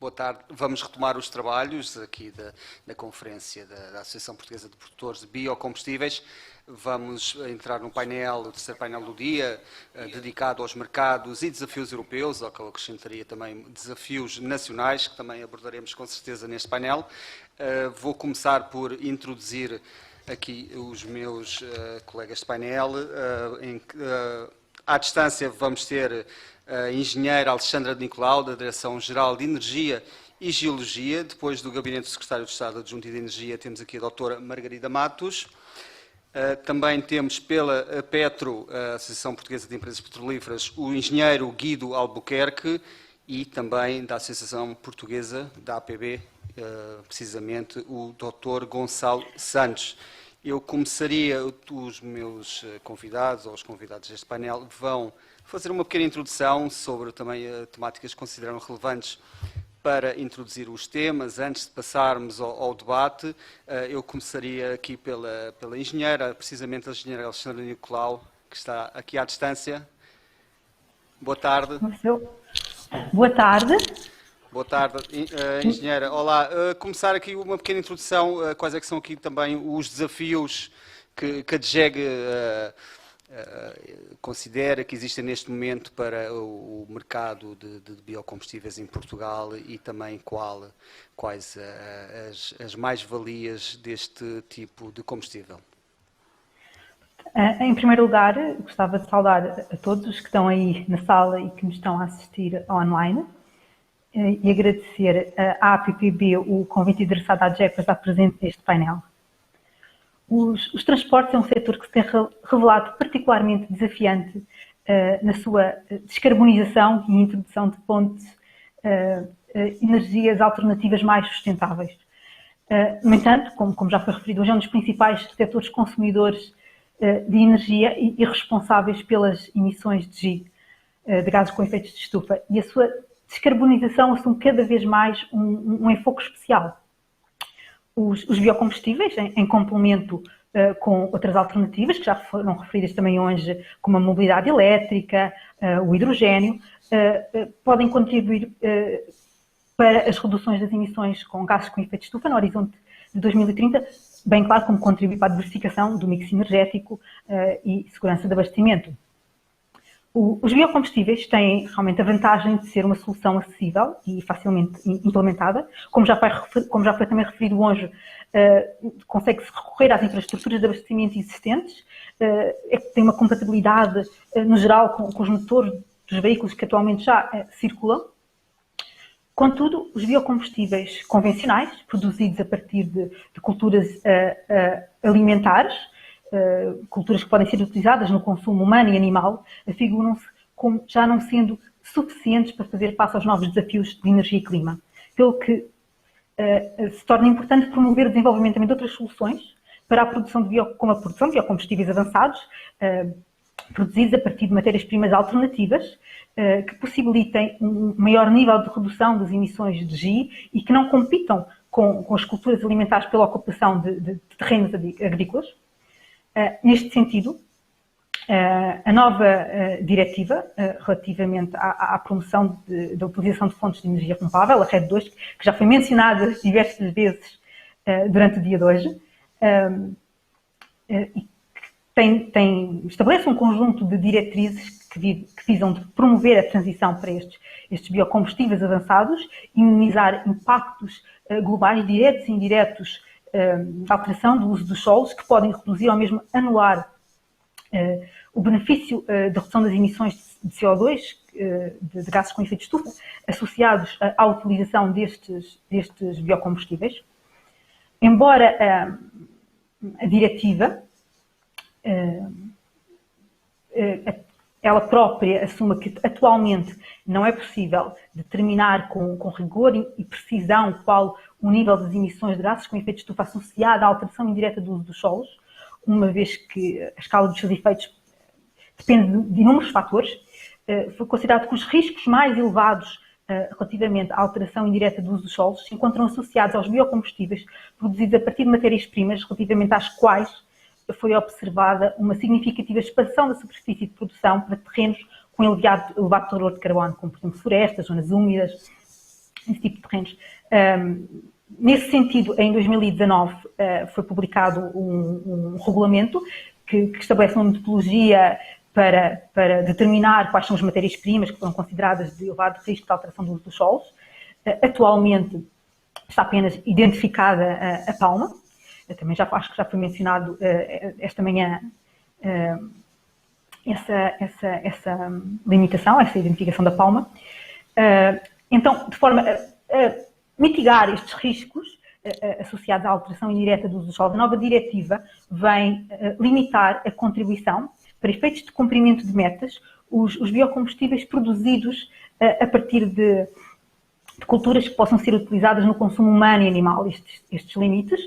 Boa tarde. Vamos retomar os trabalhos aqui da Conferência da Associação Portuguesa de Produtores de Biocombustíveis. Vamos entrar no painel, o terceiro painel do dia, dedicado aos mercados e desafios europeus, ao que eu acrescentaria também desafios nacionais, que também abordaremos com certeza neste painel. Vou começar por introduzir aqui os meus colegas de painel. À distância vamos ter a engenheira Alexandra de Nicolau, da Direção-Geral de Energia e Geologia. Depois do Gabinete do Secretário de Estado Adjunto de Energia, temos aqui a doutora Margarida Matos. Também temos pela Petro, a Associação Portuguesa de Empresas Petrolíferas, o engenheiro Guido Albuquerque e também da Associação Portuguesa da APB, precisamente o doutor Gonçalo Santos. Eu começaria, os meus convidados, ou os convidados deste painel, vão fazer uma pequena introdução sobre também temáticas que consideram relevantes para introduzir os temas. Antes de passarmos ao debate, eu começaria aqui pela engenheira, precisamente a engenheira Alexandra Nicolau, que está aqui à distância. Boa tarde. Boa tarde. Boa tarde, engenheira. Olá, começar aqui uma pequena introdução, quais é que são aqui também os desafios que a DGEG considera que existem neste momento para o mercado de biocombustíveis em Portugal e também quais as mais-valias deste tipo de combustível. Em primeiro lugar, gostava de saudar a todos os que estão aí na sala e que nos estão a assistir online e agradecer à APPB o convite endereçado à DGEG para estar presente neste painel. Os transportes é um setor que se tem revelado particularmente desafiante na sua descarbonização e introdução de fontes energias alternativas mais sustentáveis. No entanto, como já foi referido, hoje é um dos principais setores consumidores de energia e responsáveis pelas emissões de gases com efeitos de estufa, e a sua descarbonização assume cada vez mais um enfoque especial. Os biocombustíveis, em complemento com outras alternativas, que já foram referidas também hoje, como a mobilidade elétrica, o hidrogênio, podem contribuir para as reduções das emissões com gases com efeito de estufa no horizonte de 2030, bem claro como contribuir para a diversificação do mix energético e segurança de abastecimento. Os biocombustíveis têm realmente a vantagem de ser uma solução acessível e facilmente implementada. Como já foi também referido hoje, consegue-se recorrer às infraestruturas de abastecimento existentes, tem uma compatibilidade, no geral, com os motores dos veículos que atualmente já circulam. Contudo, os biocombustíveis convencionais, produzidos a partir de culturas alimentares, culturas que podem ser utilizadas no consumo humano e animal, afiguram-se como já não sendo suficientes para fazer face aos novos desafios de energia e clima. Pelo que se torna importante promover o desenvolvimento também de outras soluções para a produção como a produção de biocombustíveis avançados, produzidos a partir de matérias-primas alternativas, que possibilitem um maior nível de redução das emissões de GI e que não compitam com as culturas alimentares pela ocupação de terrenos agrícolas. Neste sentido, a nova diretiva relativamente à promoção da utilização de fontes de energia renovável, a RED 2, que já foi mencionada diversas vezes durante o dia de hoje, estabelece um conjunto de diretrizes que visam de promover a transição para estes biocombustíveis avançados e minimizar impactos globais diretos e indiretos da alteração do uso dos solos, que podem reduzir ou mesmo anular o benefício da redução das emissões de CO2, de gases com efeito de estufa, associados à utilização destes biocombustíveis. Embora a diretiva ela própria assuma que atualmente não é possível determinar com rigor e precisão qual o nível das emissões de gases com efeito de estufa associado à alteração indireta do uso dos solos, uma vez que a escala dos seus efeitos depende de inúmeros fatores, foi considerado que os riscos mais elevados relativamente à alteração indireta do uso dos solos se encontram associados aos biocombustíveis produzidos a partir de matérias-primas relativamente às quais foi observada uma significativa expansão da superfície de produção para terrenos com elevado teor de carbono, como, por exemplo, florestas, zonas úmidas, nesse tipo de terrenos. Nesse sentido, em 2019 foi publicado um regulamento que estabelece uma metodologia para determinar quais são as matérias-primas que foram consideradas de elevado risco de alteração do uso dos solos. Atualmente está apenas identificada a palma. Também acho que já foi mencionado esta manhã essa limitação, essa identificação da palma. Então, de forma a mitigar estes riscos associados à alteração indireta do uso do solo, a nova diretiva vem limitar a contribuição para efeitos de cumprimento de metas, os biocombustíveis produzidos a partir de culturas que possam ser utilizadas no consumo humano e animal. Estes limites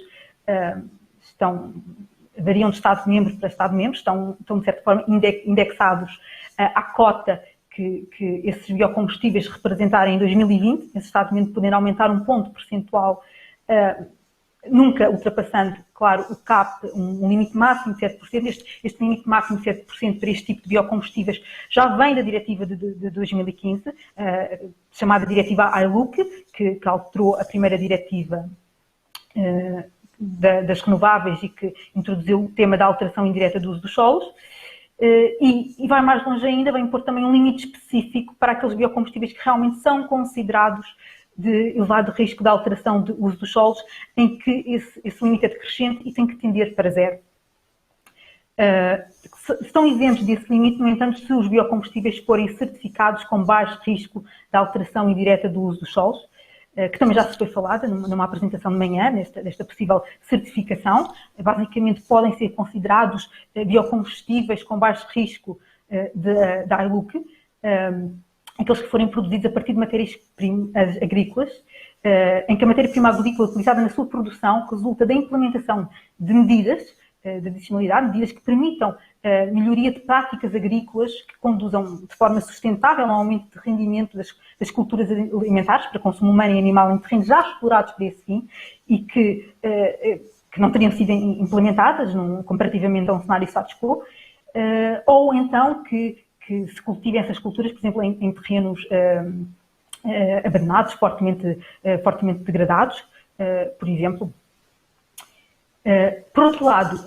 variam de Estado-membro para Estado-membro, estão de certa forma indexados à cota que esses biocombustíveis representarem em 2020, esse Estado-membro podendo aumentar um ponto percentual, nunca ultrapassando, claro, o CAP, um limite máximo de 7%. Este limite máximo de 7% para este tipo de biocombustíveis já vem da diretiva de 2015, chamada diretiva ILUC, que alterou a primeira diretiva das renováveis e que introduziu o tema da alteração indireta do uso dos solos. E vai mais longe ainda, vai impor também um limite específico para aqueles biocombustíveis que realmente são considerados de elevado risco de alteração do uso dos solos, em que esse limite é decrescente e tem que tender para zero. Estão isentos desse limite, no entanto, se os biocombustíveis forem certificados com baixo risco de alteração indireta do uso dos solos, que também já se foi falada numa apresentação de manhã, desta possível certificação. Basicamente, podem ser considerados biocombustíveis com baixo risco da ILUC, aqueles que forem produzidos a partir de matérias-primas agrícolas, em que a matéria-prima agrícola utilizada na sua produção resulta da implementação de medidas de adicionalidade, medidas que permitam a melhoria de práticas agrícolas que conduzam de forma sustentável ao aumento de rendimento das culturas alimentares para consumo humano e animal em terrenos já explorados para esse fim e que não teriam sido implementadas comparativamente a um cenário status quo, ou então que se cultivem essas culturas, por exemplo, em terrenos abandonados, fortemente degradados, por exemplo. Por outro lado,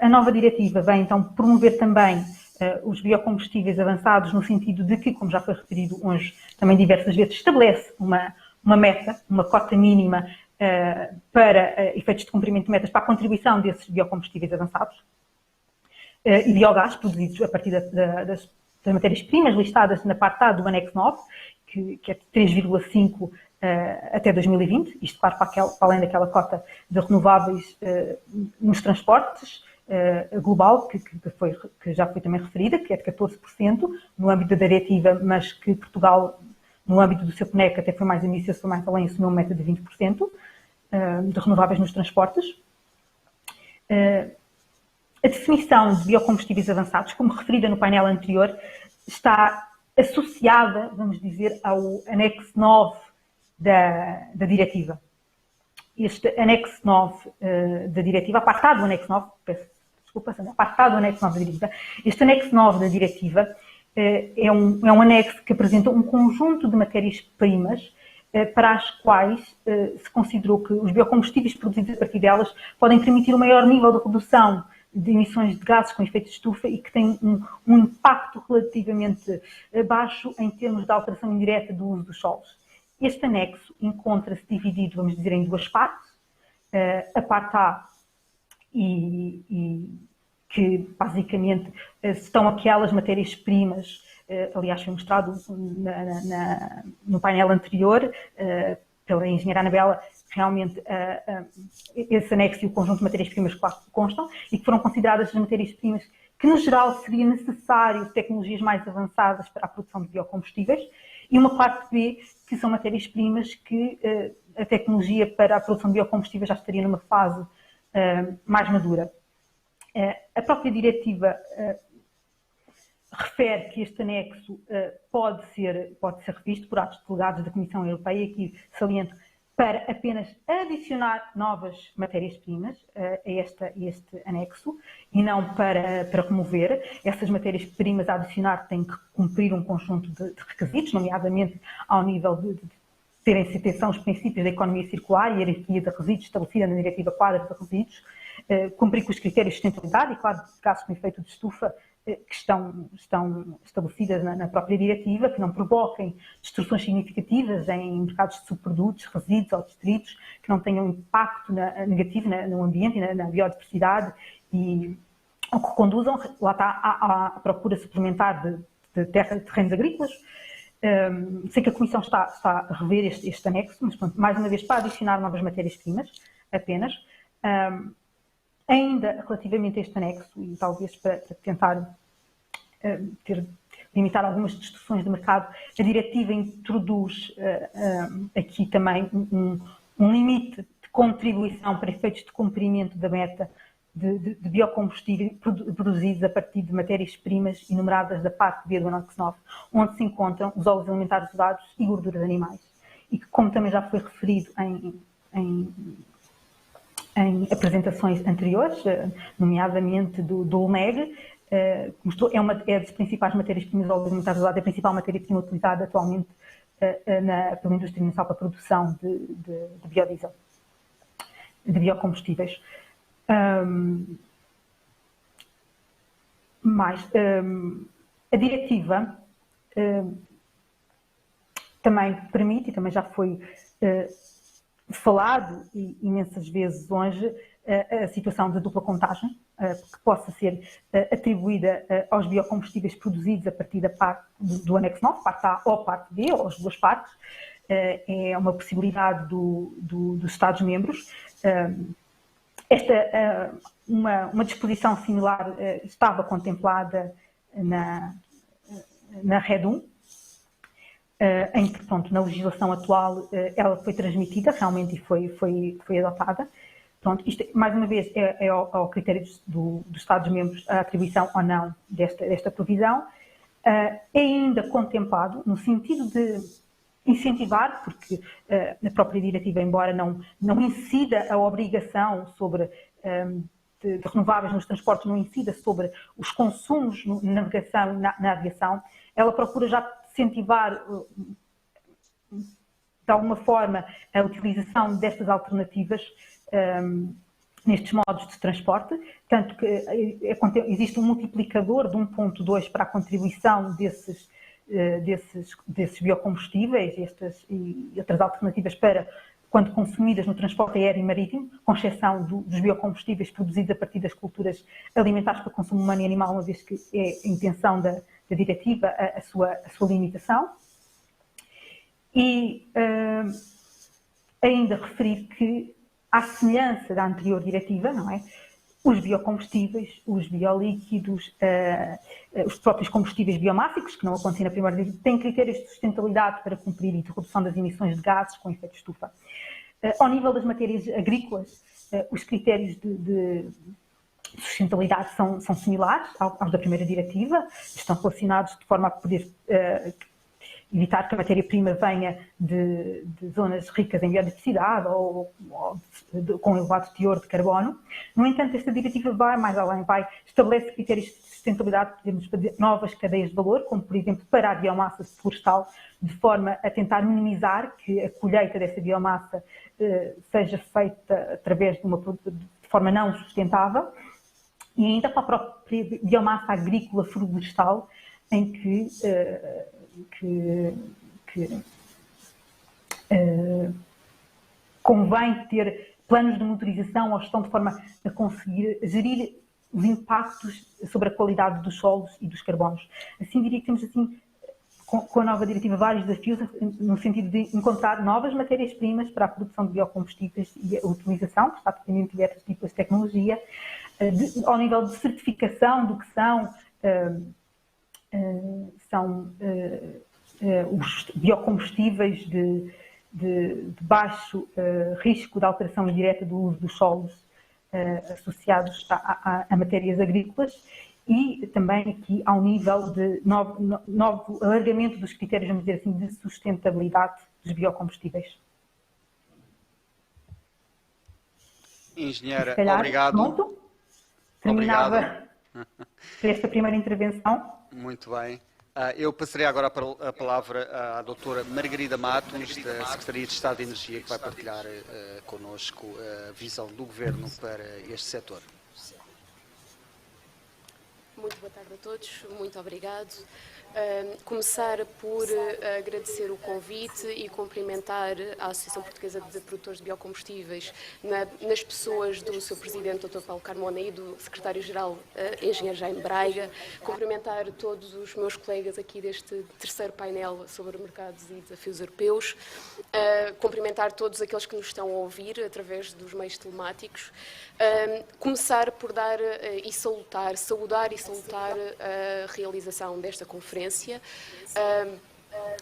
a nova diretiva vem então promover também os biocombustíveis avançados no sentido de que, como já foi referido hoje também diversas vezes, estabelece uma meta, uma cota mínima para efeitos de cumprimento de metas para a contribuição desses biocombustíveis avançados e biogás produzidos a partir das matérias-primas listadas na parte A do anexo 9, que é de 3,5 até 2020, isto claro para além daquela cota de renováveis nos transportes global, que já foi também referida, que é de 14% no âmbito da diretiva, mas que Portugal, no âmbito do seu PNEC, até foi mais ambicioso, foi mais além, assumiu uma meta de 20% de renováveis nos transportes. A definição de biocombustíveis avançados, como referida no painel anterior, está associada, vamos dizer, ao anexo 9 da diretiva. Este anexo 9 da diretiva, apartado do anexo 9, peço desculpa, apartado do anexo 9 da diretiva, este anexo 9 da diretiva é um anexo que apresenta um conjunto de matérias-primas para as quais se considerou que os biocombustíveis produzidos a partir delas podem permitir um maior nível de redução de emissões de gases com efeito de estufa e que têm um impacto relativamente baixo em termos de alteração indireta do uso dos solos. Este anexo encontra-se dividido, vamos dizer, em duas partes. A parte A, que basicamente estão aquelas matérias-primas, aliás foi mostrado no painel anterior pela engenheira Anabela, realmente esse anexo e o conjunto de matérias-primas que lá constam e que foram consideradas as matérias-primas que, no geral, seria necessário tecnologias mais avançadas para a produção de biocombustíveis, e uma parte B, que são matérias-primas que a tecnologia para a produção de biocombustíveis já estaria numa fase mais madura. A própria diretiva refere que este anexo pode ser revisto por atos delegados da Comissão Europeia, aqui saliento, para apenas adicionar novas matérias-primas a este anexo e não para remover. Essas matérias-primas a adicionar têm que cumprir um conjunto de requisitos, nomeadamente ao nível terem em atenção os princípios da economia circular e a hierarquia de resíduos estabelecida na Diretiva Quadro de Resíduos, cumprir com os critérios de sustentabilidade e, claro, de gases com efeito de estufa que estão estabelecidas na própria diretiva, que não provoquem destruções significativas em mercados de subprodutos, resíduos ou distritos, que não tenham impacto negativo no ambiente e na biodiversidade ou que conduzam, lá está, à procura suplementar de terrenos agrícolas. Sei que a Comissão está a rever este anexo, mas pronto, mais uma vez para adicionar novas matérias-primas apenas. Ainda relativamente a este anexo, e talvez para tentar limitar algumas distorções de mercado, a diretiva introduz aqui também um limite de contribuição para efeitos de cumprimento da meta de biocombustível produzidos a partir de matérias-primas enumeradas da parte B do anexo 9, onde se encontram os óleos alimentares usados e gorduras animais. E que, como também já foi referido em apresentações anteriores, nomeadamente do UNEG, é das principais matérias-primas de óleos alimentares usados, é a principal matéria-prima utilizada atualmente pela indústria nacional para a produção de biodiesel, de biocombustíveis. A diretiva também permite, e também já foi falado imensas vezes hoje, a situação de dupla contagem, que possa ser atribuída aos biocombustíveis produzidos a partir da parte do anexo 9, parte A ou parte B, ou as duas partes. É uma possibilidade dos Estados-membros. Uma disposição similar estava contemplada na RED 1, em que, pronto, na legislação atual ela foi transmitida realmente e foi adotada. Pronto, isto, mais uma vez, é ao critério dos Estados-membros a atribuição ou não desta provisão. É ainda contemplado no sentido de incentivar, porque a própria diretiva, embora não incida a obrigação sobre de renováveis nos transportes, não incida sobre os consumos na navegação, na aviação, ela procura já incentivar de alguma forma a utilização destas alternativas nestes modos de transporte, tanto que existe um multiplicador de 1.2 para a contribuição desses biocombustíveis e outras alternativas para quando consumidas no transporte aéreo e marítimo, com exceção dos biocombustíveis produzidos a partir das culturas alimentares para consumo humano e animal, uma vez que é a intenção da diretiva a sua limitação. E ainda referir que, à semelhança da anterior diretiva, não é? Os biocombustíveis, os biolíquidos, os próprios combustíveis biomássicos, que não acontecem na primeira diretiva, têm critérios de sustentabilidade para cumprir e de redução das emissões de gases com efeito de estufa. Ao nível das matérias agrícolas, os critérios de sustentabilidade são similares aos da primeira diretiva, estão relacionados de forma a poder evitar que a matéria-prima venha de zonas ricas em biodiversidade ou com elevado teor de carbono. No entanto, esta diretiva vai mais além, estabelece critérios de sustentabilidade, podemos fazer novas cadeias de valor, como por exemplo para a biomassa florestal, de forma a tentar minimizar que a colheita dessa biomassa seja feita através de forma não sustentável, e ainda para a própria biomassa agrícola florestal, em que convém ter planos de monitorização ou gestão de forma a conseguir gerir os impactos sobre a qualidade dos solos e dos carbonos. Assim, diria que temos, assim, com a nova diretiva, vários desafios no sentido de encontrar novas matérias-primas para a produção de biocombustíveis e a utilização, que está dependente de outros tipos de tecnologia, ao nível de certificação do que são os biocombustíveis de baixo risco de alteração indireta do uso dos solos associados a matérias agrícolas, e também aqui ao nível de novo alargamento dos critérios, vamos dizer assim, de sustentabilidade dos biocombustíveis. Engenheira, calhar, obrigado. Pronto. Terminava esta primeira intervenção. Muito bem. Eu passaria agora a palavra à doutora Margarida Matos, da Secretaria de Estado de Energia, que vai partilhar connosco a visão do Governo para este setor. Muito boa tarde a todos, muito obrigado. Começar por agradecer o convite e cumprimentar a Associação Portuguesa de Produtores de Biocombustíveis nas pessoas do seu Presidente, Dr. Paulo Carmona, e do Secretário-Geral, Engenheiro Jaime Braiga. Cumprimentar todos os meus colegas aqui deste terceiro painel sobre mercados e desafios europeus. Cumprimentar todos aqueles que nos estão a ouvir através dos meios telemáticos. Começar por saudar e salutar a realização desta conferência,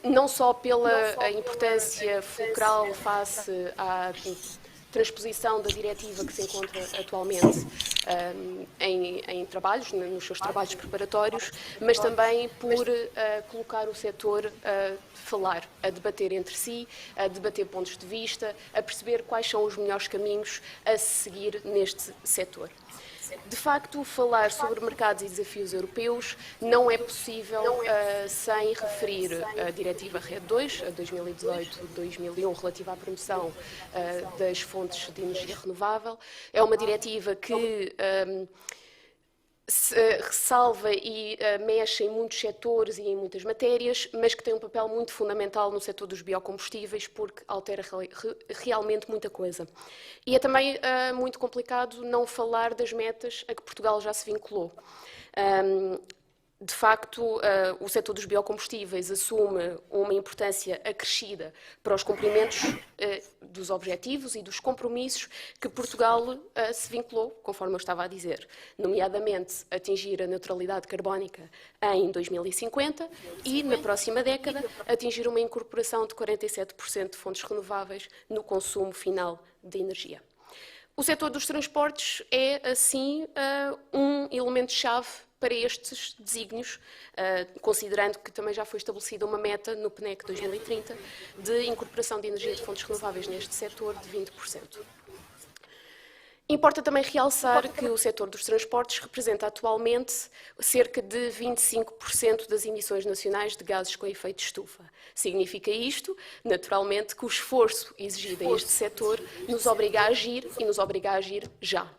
não só pela importância fulcral face à transposição da diretiva que se encontra atualmente em trabalhos, nos seus trabalhos preparatórios, mas também por colocar o setor a falar, a debater entre si, a debater pontos de vista, a perceber quais são os melhores caminhos a seguir neste setor. De facto, falar sobre mercados e desafios europeus não é possível sem referir a Diretiva RED 2, a 2018-2001, relativa à promoção das fontes de energia renovável. É uma diretiva que ressalva e mexe em muitos setores e em muitas matérias, mas que tem um papel muito fundamental no setor dos biocombustíveis, porque altera realmente muita coisa. E é também muito complicado não falar das metas a que Portugal já se vinculou. De facto, o setor dos biocombustíveis assume uma importância acrescida para os cumprimentos dos objetivos e dos compromissos que Portugal se vinculou, conforme eu estava a dizer, nomeadamente atingir a neutralidade carbónica em 2050 e, na próxima década, atingir uma incorporação de 47% de fontes renováveis no consumo final de energia. O setor dos transportes é, assim, um elemento-chave para estes desígnios, considerando que também já foi estabelecida uma meta no PNEC 2030 de incorporação de energia de fontes renováveis neste setor de 20%. Importa também realçar que o setor dos transportes representa atualmente cerca de 25% das emissões nacionais de gases com efeito de estufa. Significa isto, naturalmente, que o esforço exigido a este setor nos obriga a agir e nos obriga a agir já.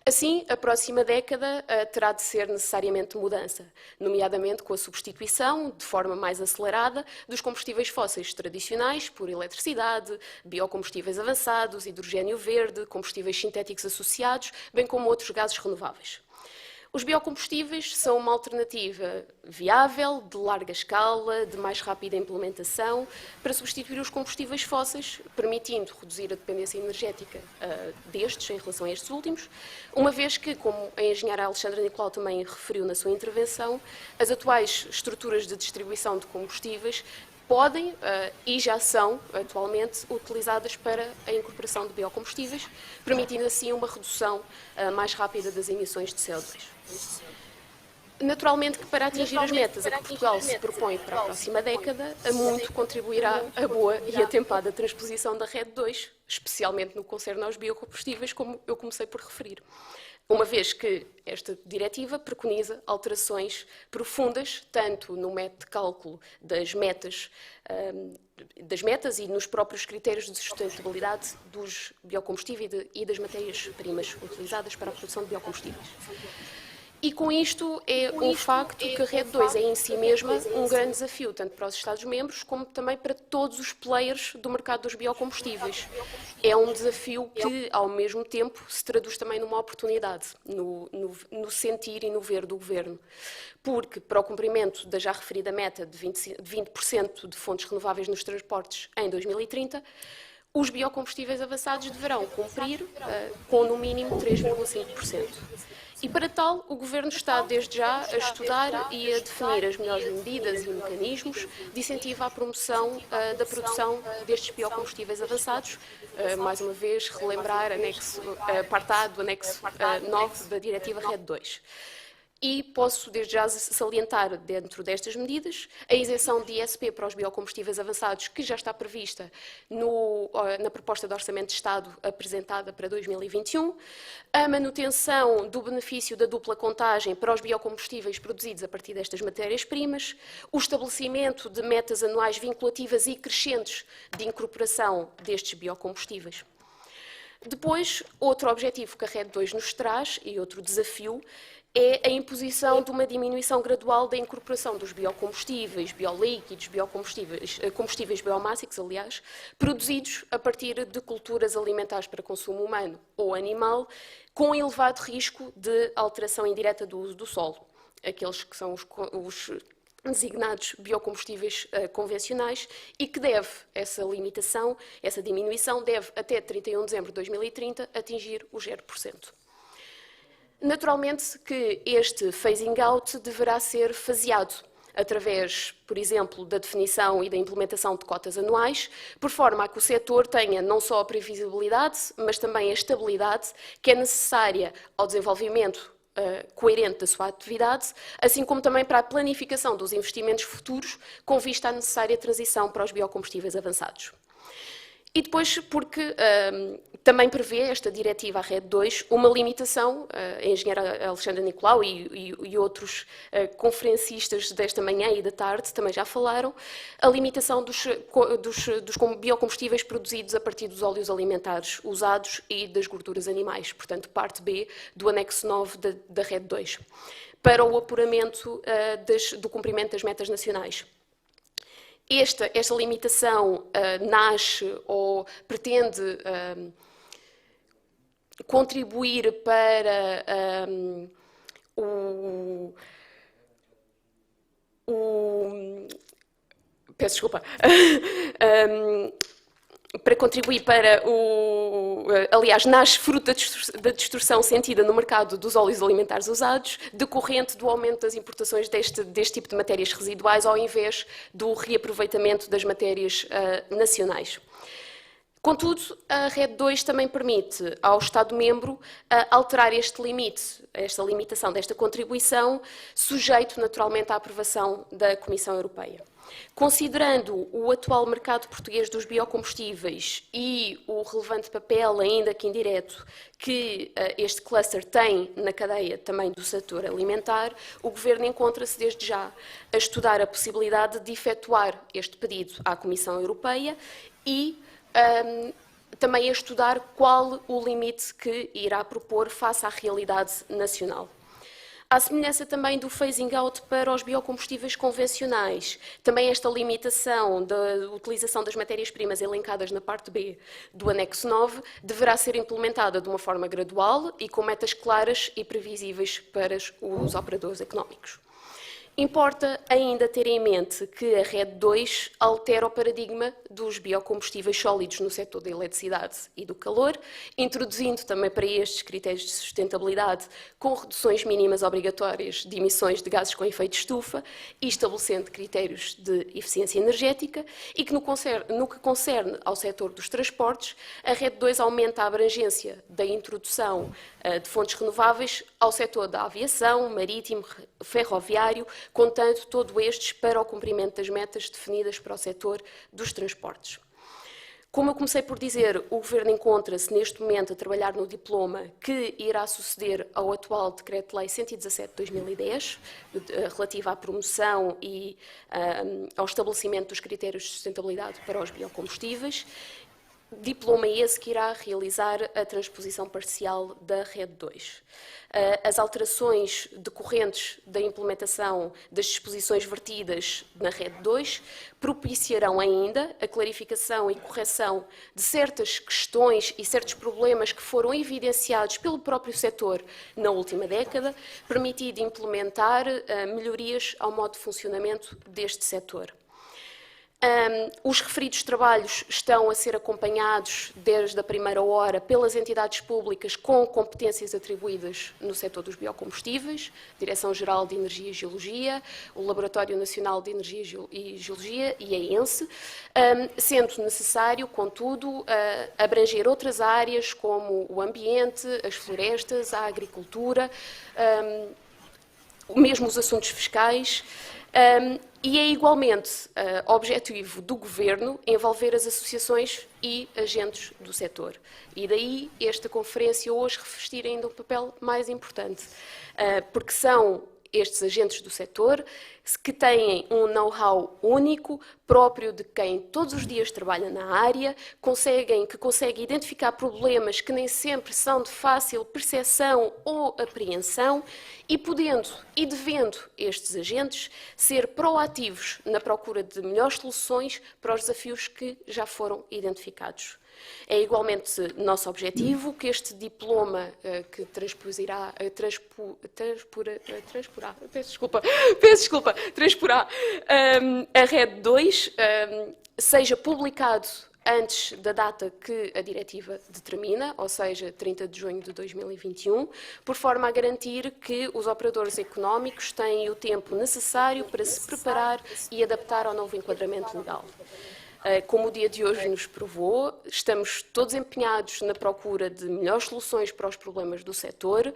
Assim, a próxima década terá de ser necessariamente mudança, nomeadamente com a substituição, de forma mais acelerada, dos combustíveis fósseis tradicionais por eletricidade, biocombustíveis avançados, hidrogênio verde, combustíveis sintéticos associados, bem como outros gases renováveis. Os biocombustíveis são uma alternativa viável, de larga escala, de mais rápida implementação, para substituir os combustíveis fósseis, permitindo reduzir a dependência energética destes em relação a estes últimos, uma vez que, como a engenheira Alexandra Nicolau também referiu na sua intervenção, as atuais estruturas de distribuição de combustíveis podem e já são atualmente utilizadas para a incorporação de biocombustíveis, permitindo assim uma redução mais rápida das emissões de CO2. Naturalmente que para atingir as metas a que Portugal se propõe para a próxima década, a muito contribuirá a boa e atempada transposição da RED 2, especialmente no que concerne aos biocombustíveis, como eu comecei por referir. Uma vez que esta diretiva preconiza alterações profundas, tanto no método de cálculo das metas e nos próprios critérios de sustentabilidade dos biocombustíveis e das matérias-primas utilizadas para a produção de biocombustíveis. E com isto é um facto que a RED 2 é em si mesma um grande desafio, tanto para os Estados-membros como também para todos os players do mercado dos biocombustíveis. É um desafio que, ao mesmo tempo, se traduz também numa oportunidade, no sentir e no ver do Governo. Porque, para o cumprimento da já referida meta de 20% de fontes renováveis nos transportes em 2030, os biocombustíveis avançados deverão cumprir com, no mínimo, 3,5%. E para tal, o Governo está desde já a estudar e a definir as melhores medidas e mecanismos de incentivo à promoção da produção destes biocombustíveis avançados. Mais uma vez, relembrar parte A do anexo 9 da Diretiva RED 2. E posso, desde já, salientar, dentro destas medidas, a isenção de ISP para os biocombustíveis avançados, que já está prevista na proposta de Orçamento de Estado apresentada para 2021, a manutenção do benefício da dupla contagem para os biocombustíveis produzidos a partir destas matérias-primas, o estabelecimento de metas anuais vinculativas e crescentes de incorporação destes biocombustíveis. Depois, outro objetivo que a RED 2 nos traz, e outro desafio, é a imposição de uma diminuição gradual da incorporação dos biocombustíveis, biolíquidos, combustíveis biomássicos, aliás, produzidos a partir de culturas alimentares para consumo humano ou animal, com elevado risco de alteração indireta do uso do solo, aqueles que são os designados biocombustíveis convencionais, e que deve, essa limitação, essa diminuição, deve, até 31 de dezembro de 2030, atingir o 0%. Naturalmente que este phasing out deverá ser faseado através, por exemplo, da definição e da implementação de cotas anuais, por forma a que o setor tenha não só a previsibilidade, mas também a estabilidade que é necessária ao desenvolvimento coerente da sua atividade, assim como também para a planificação dos investimentos futuros com vista à necessária transição para os biocombustíveis avançados. E depois, porque também prevê esta diretiva, a RED 2, uma limitação, a engenheira Alexandra Nicolau e outros conferencistas desta manhã e da tarde também já falaram, a limitação dos biocombustíveis produzidos a partir dos óleos alimentares usados e das gorduras animais, portanto, parte B do anexo 9 da RED 2, para o apuramento do cumprimento das metas nacionais. Esta limitação nasce ou pretende contribuir para peço desculpa. Para contribuir para aliás, nasce fruto da distorção sentida no mercado dos óleos alimentares usados, decorrente do aumento das importações deste tipo de matérias residuais, ao invés do reaproveitamento das matérias nacionais. Contudo, a RED 2 também permite ao Estado-membro alterar este limite, esta limitação desta contribuição, sujeito naturalmente à aprovação da Comissão Europeia. Considerando o atual mercado português dos biocombustíveis e o relevante papel, ainda que indireto, que este cluster tem na cadeia também do setor alimentar, o Governo encontra-se desde já a estudar a possibilidade de efetuar este pedido à Comissão Europeia e também a estudar qual o limite que irá propor face à realidade nacional. À semelhança também do phasing out para os biocombustíveis convencionais, também esta limitação da utilização das matérias-primas elencadas na parte B do anexo 9 deverá ser implementada de uma forma gradual e com metas claras e previsíveis para os operadores económicos. Importa ainda ter em mente que a RED 2 altera o paradigma dos biocombustíveis sólidos no setor da eletricidade e do calor, introduzindo também para estes critérios de sustentabilidade com reduções mínimas obrigatórias de emissões de gases com efeito de estufa e estabelecendo critérios de eficiência energética e que no que concerne ao setor dos transportes, a RED 2 aumenta a abrangência da introdução de fontes renováveis ao setor da aviação, marítimo, ferroviário, contando todos estes para o cumprimento das metas definidas para o setor dos transportes. Como eu comecei por dizer, o Governo encontra-se neste momento a trabalhar no diploma que irá suceder ao atual Decreto-Lei 117 de 2010, relativo à promoção e ao estabelecimento dos critérios de sustentabilidade para os biocombustíveis. Diploma esse que irá realizar a transposição parcial da RED 2. As alterações decorrentes da implementação das disposições vertidas na RED 2 propiciarão ainda a clarificação e correção de certas questões e certos problemas que foram evidenciados pelo próprio setor na última década, permitindo implementar melhorias ao modo de funcionamento deste setor. Os referidos trabalhos estão a ser acompanhados desde a primeira hora pelas entidades públicas com competências atribuídas no setor dos biocombustíveis, Direção-Geral de Energia e Geologia, o Laboratório Nacional de Energia e Geologia e a ENSE, sendo necessário, contudo, abranger outras áreas como o ambiente, as florestas, a agricultura, mesmo os assuntos fiscais, e é igualmente objetivo do Governo envolver as associações e agentes do setor. E daí esta conferência hoje revestir ainda um papel mais importante, porque são estes agentes do setor que têm um know-how único, próprio de quem todos os dias trabalha na área, que conseguem identificar problemas que nem sempre são de fácil percepção ou apreensão e podendo e devendo estes agentes ser proativos na procura de melhores soluções para os desafios que já foram identificados. É igualmente nosso objetivo que este diploma que transporá a RED 2 seja publicado antes da data que a diretiva determina, ou seja, 30 de junho de 2021, por forma a garantir que os operadores económicos têm o tempo necessário para se preparar e adaptar ao novo enquadramento legal. Como o dia de hoje nos provou, estamos todos empenhados na procura de melhores soluções para os problemas do setor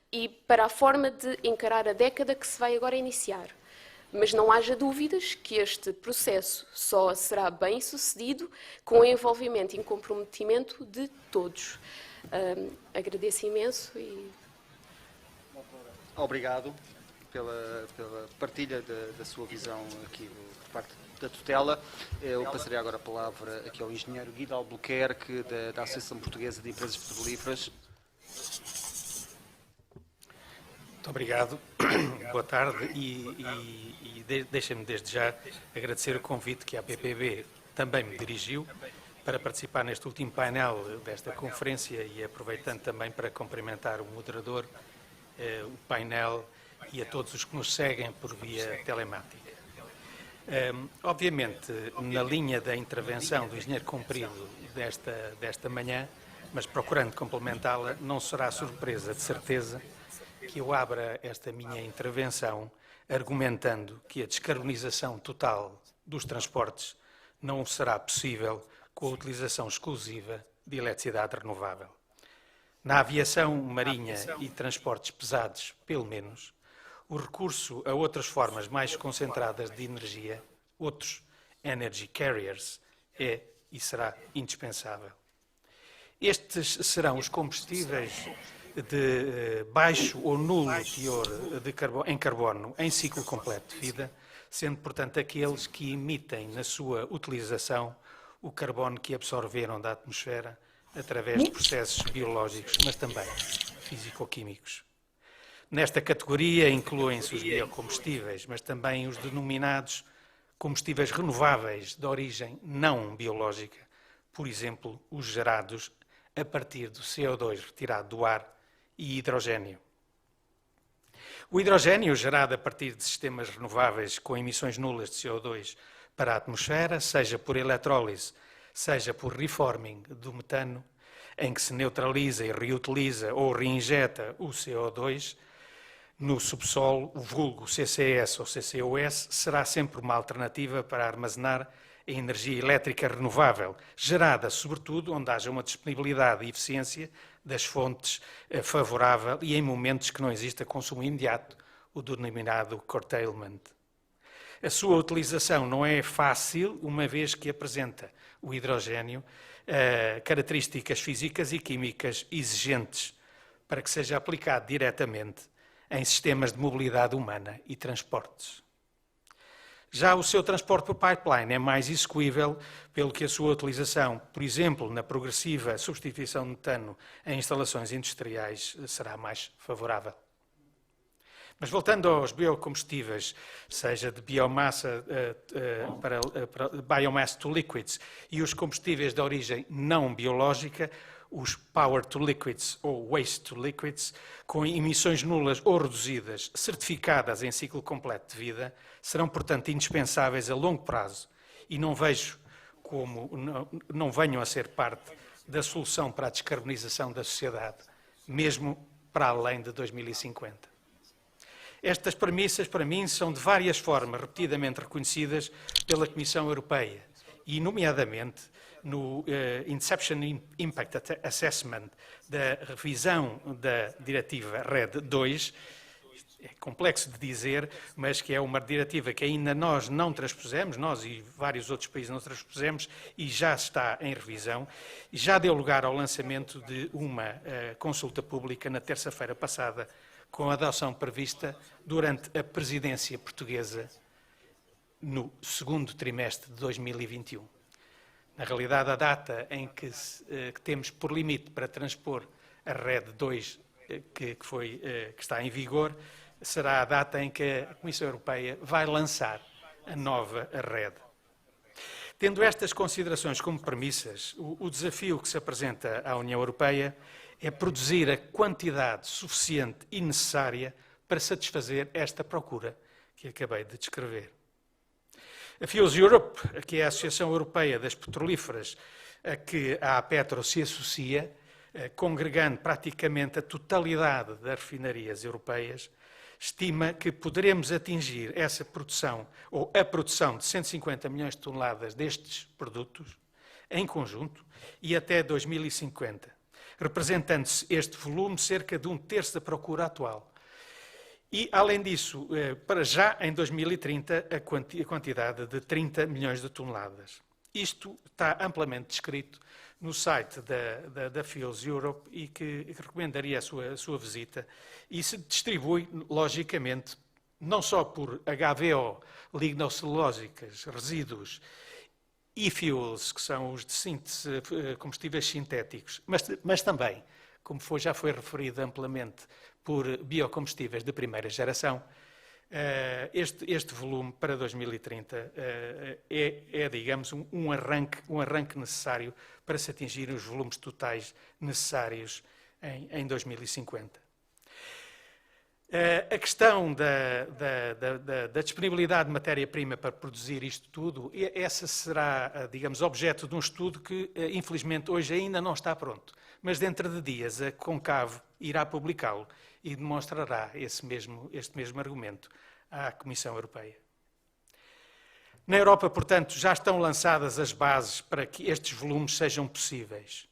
e para a forma de encarar a década que se vai agora iniciar. Mas não haja dúvidas que este processo só será bem sucedido com o envolvimento e comprometimento de todos. Agradeço imenso e... Obrigado pela partilha da sua visão aqui por parte da tutela. Eu passaria agora a palavra aqui ao engenheiro Guido Albuquerque, da Associação Portuguesa de Empresas Petrolíferas. Muito obrigado. Boa tarde e deixem-me desde já agradecer o convite que a APPB também me dirigiu para participar neste último painel desta conferência e aproveitando também para cumprimentar o moderador, o painel e a todos os que nos seguem por via telemática. Obviamente, na linha da intervenção do engenheiro Comprido desta manhã, mas procurando complementá-la, não será surpresa, de certeza, que eu abra esta minha intervenção argumentando que a descarbonização total dos transportes não será possível com a utilização exclusiva de eletricidade renovável. Na aviação marinha e transportes pesados, pelo menos, o recurso a outras formas mais concentradas de energia, outros energy carriers, é e será indispensável. Estes serão os combustíveis de baixo ou nulo teor em carbono em ciclo completo de vida, sendo, portanto, aqueles que emitem na sua utilização o carbono que absorveram da atmosfera através de processos biológicos, mas também físico-químicos. Nesta categoria incluem-se os biocombustíveis, mas também os denominados combustíveis renováveis de origem não biológica, por exemplo, os gerados a partir do CO2 retirado do ar e hidrogênio. O hidrogênio gerado a partir de sistemas renováveis com emissões nulas de CO2 para a atmosfera, seja por eletrólise, seja por reforming do metano, em que se neutraliza e reutiliza ou reinjeta o CO2, no subsolo, o vulgo CCS ou CCUS, será sempre uma alternativa para armazenar a energia elétrica renovável, gerada, sobretudo, onde haja uma disponibilidade e eficiência das fontes favorável e em momentos que não exista consumo imediato, o denominado curtailment. A sua utilização não é fácil, uma vez que apresenta o hidrogênio características físicas e químicas exigentes para que seja aplicado diretamente em sistemas de mobilidade humana e transportes. Já o seu transporte por pipeline é mais execuível, pelo que a sua utilização, por exemplo, na progressiva substituição de metano em instalações industriais, será mais favorável. Mas voltando aos biocombustíveis, seja de biomassa para biomass to liquids e os combustíveis de origem não biológica, os power to liquids ou waste to liquids, com emissões nulas ou reduzidas, certificadas em ciclo completo de vida, serão, portanto, indispensáveis a longo prazo e não vejo como não venham a ser parte da solução para a descarbonização da sociedade, mesmo para além de 2050. Estas premissas, para mim, são de várias formas repetidamente reconhecidas pela Comissão Europeia e, nomeadamente, no Inception Impact Assessment da revisão da Diretiva RED 2, é complexo de dizer, mas que é uma diretiva que ainda nós não transpusemos, nós e vários outros países não transpusemos, e já está em revisão, e já deu lugar ao lançamento de uma consulta pública na terça-feira passada, com a adoção prevista durante a presidência portuguesa no segundo trimestre de 2021. Na realidade, a data em que temos por limite para transpor a RED 2, que está em vigor, será a data em que a Comissão Europeia vai lançar a nova RED. Tendo estas considerações como premissas, o desafio que se apresenta à União Europeia é produzir a quantidade suficiente e necessária para satisfazer esta procura que acabei de descrever. A Fuels Europe, que é a Associação Europeia das Petrolíferas, a que a Petro se associa, congregando praticamente a totalidade das refinarias europeias, estima que poderemos atingir essa produção, ou a produção de 150 milhões de toneladas destes produtos, em conjunto, e até 2050, representando-se este volume cerca de 1/3 da procura atual. E, além disso, para já, em 2030, a quantidade de 30 milhões de toneladas. Isto está amplamente descrito no site da Fuels Europe e que recomendaria a sua visita. E se distribui, logicamente, não só por HVO, lignocelulósicas, resíduos, e-fuels, que são os de síntese, combustíveis sintéticos, mas também, como já foi referido amplamente, por biocombustíveis de primeira geração. Este volume para 2030 digamos, um arranque necessário para se atingir os volumes totais necessários em 2050. A questão da disponibilidade de matéria-prima para produzir isto tudo, essa será, digamos, objeto de um estudo que, infelizmente, hoje ainda não está pronto. Mas dentro de dias a CONCAV irá publicá-lo e demonstrará este mesmo argumento à Comissão Europeia. Na Europa, portanto, já estão lançadas as bases para que estes volumes sejam possíveis.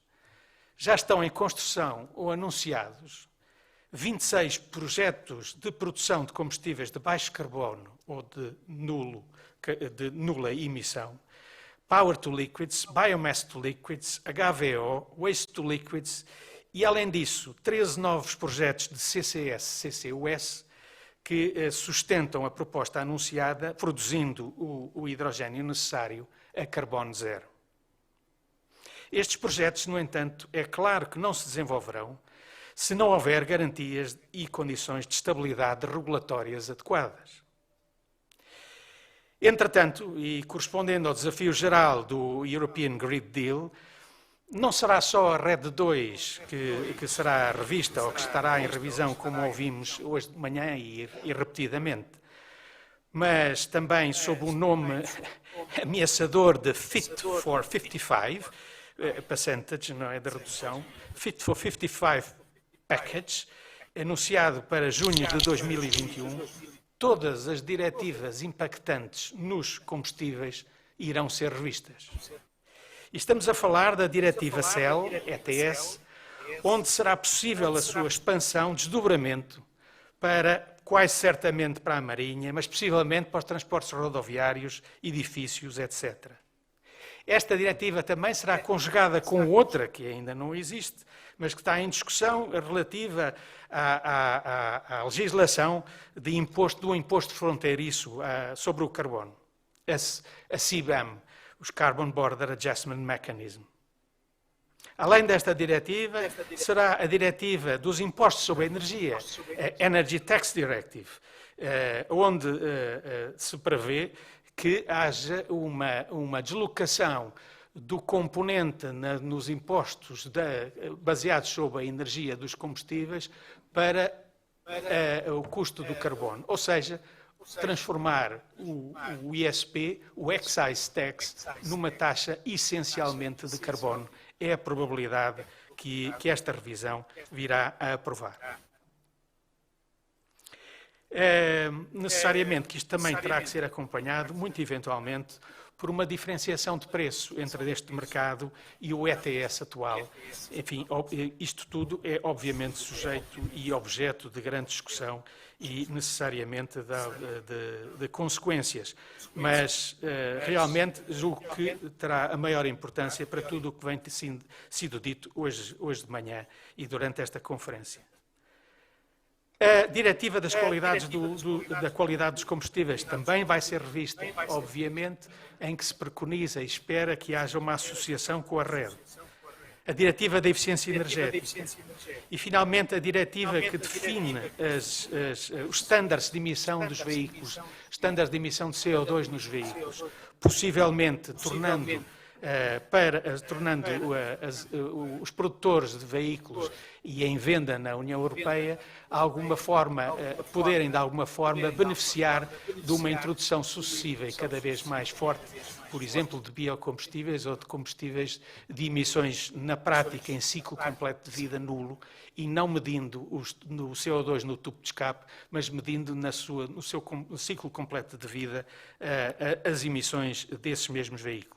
Já estão em construção ou anunciados 26 projetos de produção de combustíveis de baixo carbono ou de nula emissão, Power to Liquids, Biomass to Liquids, HVO, Waste to Liquids e, além disso, 13 novos projetos de CCS, que sustentam a proposta anunciada, produzindo o hidrogênio necessário a carbono zero. Estes projetos, no entanto, é claro que não se desenvolverão se não houver garantias e condições de estabilidade regulatórias adequadas. Entretanto, e correspondendo ao desafio geral do European Green Deal, não será só a RED 2 que será revista ou que estará em revisão, como ouvimos hoje de manhã e repetidamente, mas também sob o nome ameaçador de Fit for 55, percentage, não é, da redução, Fit for 55 Package, anunciado para junho de 2021, todas as diretivas impactantes nos combustíveis irão ser revistas. E estamos a falar da diretiva CEL, ETS, onde será possível a sua expansão, desdobramento, para, quase certamente para a Marinha, mas possivelmente para os transportes rodoviários, edifícios, etc. Esta diretiva também será conjugada com outra, que ainda não existe, mas que está em discussão, relativa à legislação do imposto fronteiriço sobre o carbono, a CBAM, os Carbon Border Adjustment Mechanism. Além desta diretiva, será a diretiva dos impostos sobre a energia, a Energy Tax Directive, onde se prevê que haja uma deslocação do componente nos impostos baseados sobre a energia dos combustíveis para o custo do carbono, ou seja, transformar o ISP, o Excise Tax, numa taxa essencialmente de carbono. É a probabilidade que esta revisão virá a aprovar. Necessariamente que isto também terá que ser acompanhado, muito eventualmente, por uma diferenciação de preço entre este mercado e o ETS atual. Enfim, isto tudo é obviamente sujeito e objeto de grande discussão e necessariamente de consequências, mas realmente julgo que terá a maior importância para tudo o que vem sido dito hoje de manhã e durante esta conferência. A diretiva das qualidades da qualidade dos combustíveis também vai ser revista, obviamente, em que se preconiza e espera que haja uma associação com a rede. A diretiva da eficiência energética e, finalmente, a diretiva que define os estándares de emissão dos veículos, estándares de emissão de CO2 nos veículos, possivelmente tornando os produtores de veículos e em venda na União Europeia poderem de alguma forma beneficiar de uma introdução sucessiva e cada vez mais forte, por exemplo, de biocombustíveis ou de combustíveis de emissões na prática em ciclo completo de vida nulo e não medindo no CO2 no tubo de escape, mas medindo no seu ciclo completo de vida as emissões desses mesmos veículos.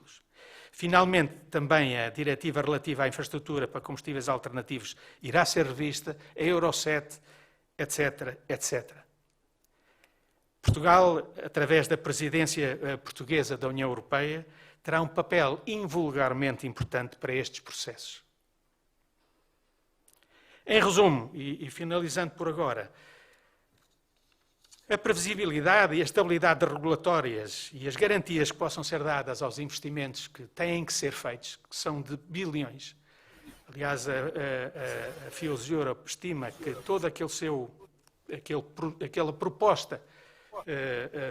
Finalmente, também a diretiva relativa à infraestrutura para combustíveis alternativos irá ser revista, a Euro 7, etc., etc. Portugal, através da presidência portuguesa da União Europeia, terá um papel invulgarmente importante para estes processos. Em resumo, e finalizando por agora, a previsibilidade e a estabilidade regulatórias e as garantias que possam ser dadas aos investimentos que têm que ser feitos, que são de bilhões. Aliás, a FIOS Europe estima que toda aquela proposta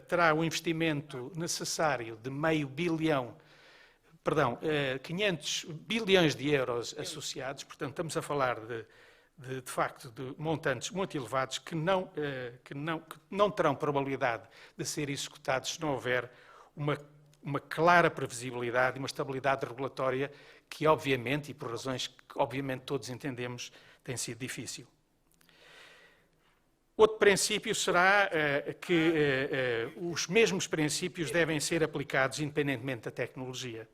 terá o investimento necessário de 500 bilhões de euros associados, portanto estamos a falar de facto, de montantes muito elevados que não terão probabilidade de ser executados se não houver uma clara previsibilidade e uma estabilidade regulatória que, obviamente, e por razões que, obviamente, todos entendemos, tem sido difícil. Outro princípio será que os mesmos princípios devem ser aplicados independentemente da tecnologia.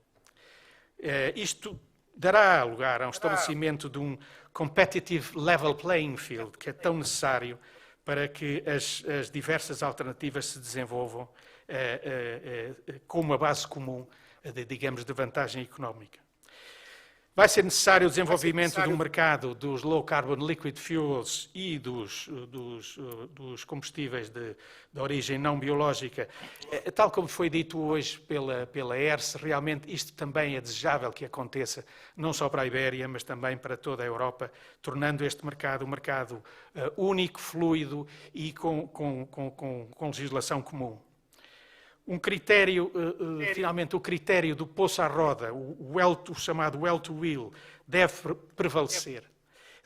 Isto dará lugar a um estabelecimento de um competitive level playing field, que é tão necessário para que as diversas alternativas se desenvolvam com uma base comum, digamos, de vantagem económica. Vai ser necessário o desenvolvimento de um mercado dos low carbon liquid fuels e dos combustíveis de origem não biológica. Tal como foi dito hoje pela ERSE, realmente isto também é desejável que aconteça, não só para a Ibéria, mas também para toda a Europa, tornando este mercado um mercado único, fluido e com legislação comum. Um critério, finalmente, o critério do poço à roda, o chamado well to wheel, deve prevalecer.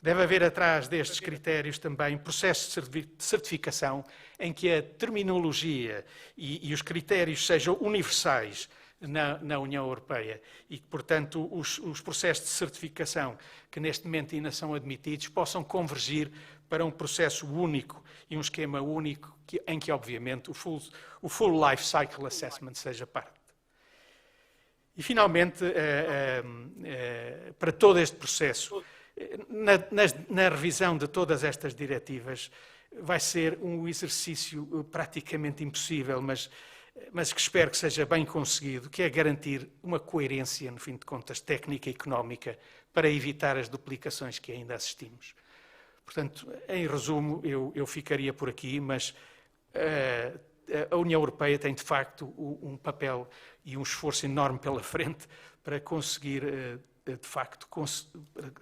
Deve haver atrás destes critérios também processos de certificação em que a terminologia e os critérios sejam universais na União Europeia e que, portanto, os processos de certificação que neste momento ainda são admitidos possam convergir para um processo único e um esquema único em que, obviamente, o full life cycle assessment seja parte. E, finalmente, para todo este processo, na revisão de todas estas diretivas, vai ser um exercício praticamente impossível, mas que espero que seja bem conseguido, que é garantir uma coerência, no fim de contas, técnica e económica, para evitar as duplicações que ainda assistimos. Portanto, em resumo, eu ficaria por aqui, mas a União Europeia tem, de facto, um papel e um esforço enorme pela frente para conseguir, de facto,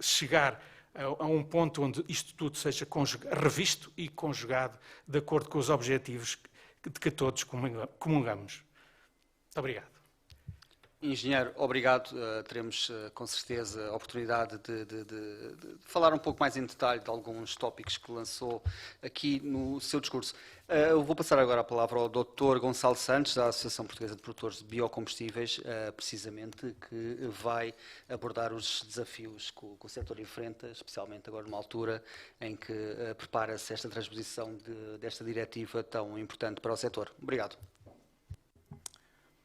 chegar a um ponto onde isto tudo seja revisto e conjugado de acordo com os objetivos de que todos comungamos. Muito obrigado. Engenheiro, obrigado. Teremos com certeza a oportunidade de falar um pouco mais em detalhe de alguns tópicos que lançou aqui no seu discurso. Eu vou passar agora a palavra ao Dr. Gonçalo Santos, da Associação Portuguesa de Produtores de Biocombustíveis, precisamente, que vai abordar os desafios que o setor enfrenta, especialmente agora numa altura em que prepara-se esta transposição desta diretiva tão importante para o setor. Obrigado.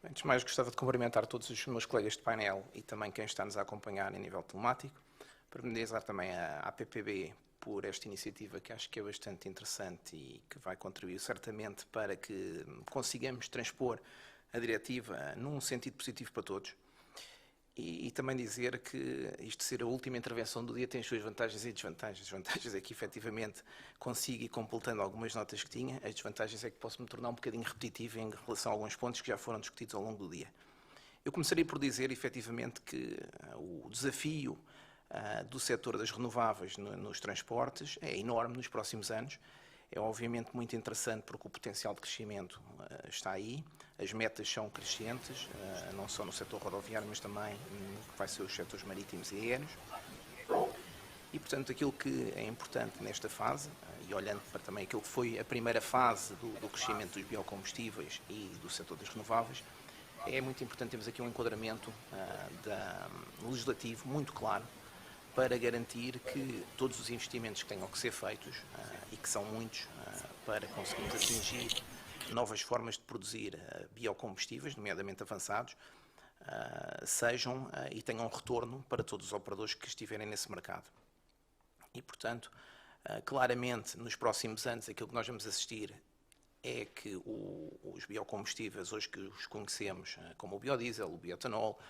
Antes de mais, gostava de cumprimentar todos os meus colegas de painel e também quem está-nos a acompanhar a nível telemático. Parabenizar também a APPB por esta iniciativa que acho que é bastante interessante e que vai contribuir certamente para que consigamos transpor a diretiva num sentido positivo para todos. E também dizer que isto ser a última intervenção do dia tem as suas vantagens e desvantagens. As vantagens é que, efetivamente, consigo ir completando algumas notas que tinha. As desvantagens é que posso me tornar um bocadinho repetitivo em relação a alguns pontos que já foram discutidos ao longo do dia. Eu começaria por dizer, efetivamente, que o desafio do setor das renováveis nos transportes é enorme nos próximos anos. É obviamente muito interessante porque o potencial de crescimento está aí, as metas são crescentes, não só no setor rodoviário, mas também no que vai ser os setores marítimos e aéreos. E, portanto, aquilo que é importante nesta fase, e olhando para também aquilo que foi a primeira fase do crescimento dos biocombustíveis e do setor das renováveis, é muito importante termos aqui um enquadramento legislativo muito claro, para garantir que todos os investimentos que tenham que ser feitos, e que são muitos, para conseguirmos atingir novas formas de produzir biocombustíveis, nomeadamente avançados, sejam e tenham retorno para todos os operadores que estiverem nesse mercado. E, portanto, claramente, nos próximos anos, aquilo que nós vamos assistir é que os biocombustíveis, hoje que os conhecemos como o biodiesel, o bioetanol,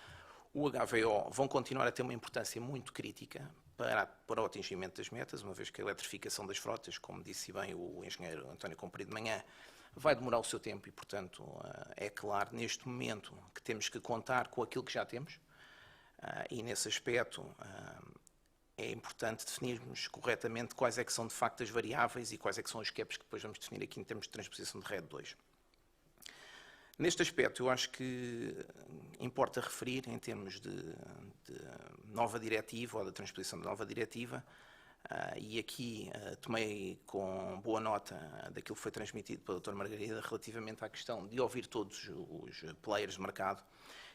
o HVO, vão continuar a ter uma importância muito crítica para o atingimento das metas, uma vez que a eletrificação das frotas, como disse bem o engenheiro António Comprido de manhã, vai demorar o seu tempo e, portanto, é claro neste momento que temos que contar com aquilo que já temos, e nesse aspecto é importante definirmos corretamente quais é que são de facto as variáveis e quais é que são os caps que depois vamos definir aqui em termos de transposição de RED 2. Neste aspecto, eu acho que importa referir, em termos de nova diretiva ou da transposição da nova diretiva, e aqui tomei com boa nota daquilo que foi transmitido pela doutora Margarida relativamente à questão de ouvir todos os players do mercado,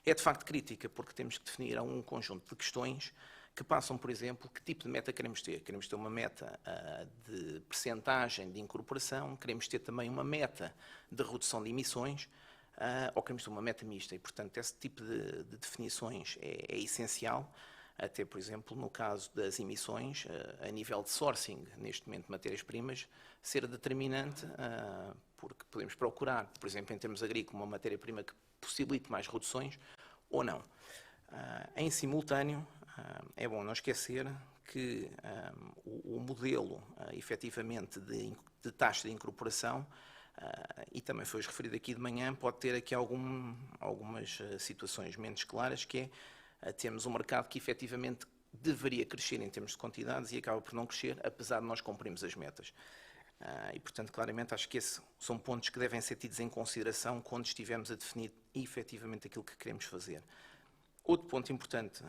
é de facto crítica, porque temos que definir um conjunto de questões que passam, por exemplo, que tipo de meta queremos ter. Queremos ter uma meta de percentagem de incorporação, queremos ter também uma meta de redução de emissões, ou queremos ter uma meta mista, e, portanto, esse tipo de definições é essencial, até, por exemplo, no caso das emissões, a nível de sourcing, neste momento, de matérias-primas, ser determinante, porque podemos procurar, por exemplo, em termos agrícolas, uma matéria-prima que possibilite mais reduções, ou não. Em simultâneo, é bom não esquecer que o modelo, efetivamente, de taxa de incorporação, e também foi referido aqui de manhã, pode ter aqui algumas situações menos claras, que é termos um mercado que efetivamente deveria crescer em termos de quantidades e acaba por não crescer, apesar de nós cumprirmos as metas. E, portanto, claramente, acho que esses são pontos que devem ser tidos em consideração quando estivermos a definir efetivamente aquilo que queremos fazer. Outro ponto importante,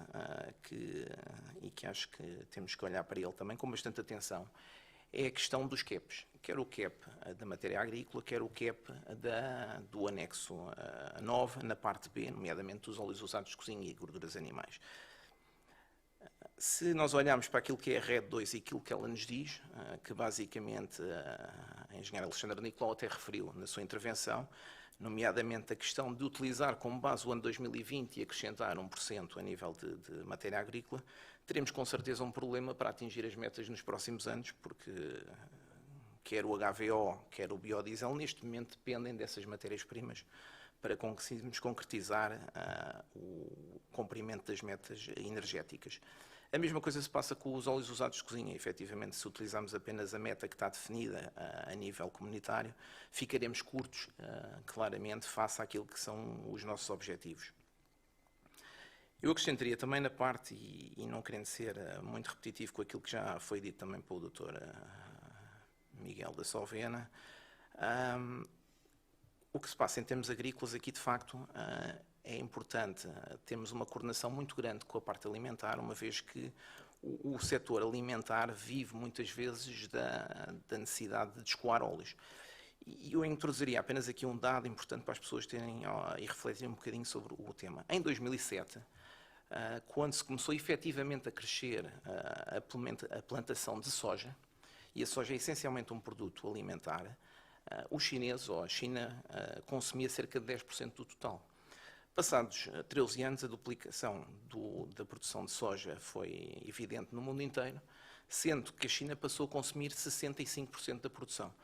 e que acho que temos que olhar para ele também com bastante atenção, é a questão dos caps, quer o cap da matéria agrícola, quer o cap do anexo 9, na parte B, nomeadamente dos óleos usados de cozinha e gorduras animais. Se nós olharmos para aquilo que é a RED 2 e aquilo que ela nos diz, que basicamente a engenheira Alexandra Nicolau até referiu na sua intervenção, nomeadamente a questão de utilizar como base o ano 2020 e acrescentar 1% a nível de matéria agrícola, teremos com certeza um problema para atingir as metas nos próximos anos, porque quer o HVO, quer o biodiesel, neste momento dependem dessas matérias-primas para conseguirmos concretizar o cumprimento das metas energéticas. A mesma coisa se passa com os óleos usados de cozinha. Efetivamente, se utilizarmos apenas a meta que está definida a nível comunitário, ficaremos curtos, claramente, face àquilo que são os nossos objetivos. Eu acrescentaria também na parte, e não querendo ser muito repetitivo com aquilo que já foi dito também pelo Dr. Miguel da Solvena, o que se passa em termos agrícolas aqui, de facto, é importante termos uma coordenação muito grande com a parte alimentar, uma vez que o setor alimentar vive muitas vezes da necessidade de escoar óleos. E eu introduziria apenas aqui um dado importante para as pessoas terem e refletirem um bocadinho sobre o tema. Em 2007, quando se começou efetivamente a crescer a plantação de soja, e a soja é essencialmente um produto alimentar, os chineses, ou a China, consumia cerca de 10% do total. Passados 13 anos, a duplicação da produção de soja foi evidente no mundo inteiro, sendo que a China passou a consumir 65% da produção.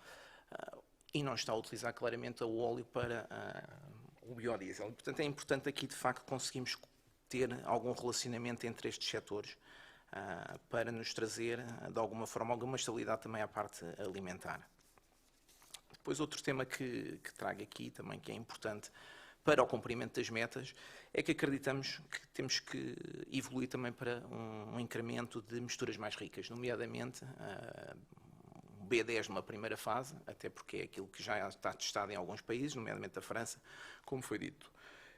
E não está a utilizar claramente o óleo para o biodiesel. Portanto, é importante aqui, de facto, conseguirmos ter algum relacionamento entre estes setores para nos trazer, de alguma forma, alguma estabilidade também à parte alimentar. Depois, outro tema que trago aqui também, que é importante para o cumprimento das metas, é que acreditamos que temos que evoluir também para um incremento de misturas mais ricas, nomeadamente B10 numa primeira fase, até porque é aquilo que já está testado em alguns países, nomeadamente a França, como foi dito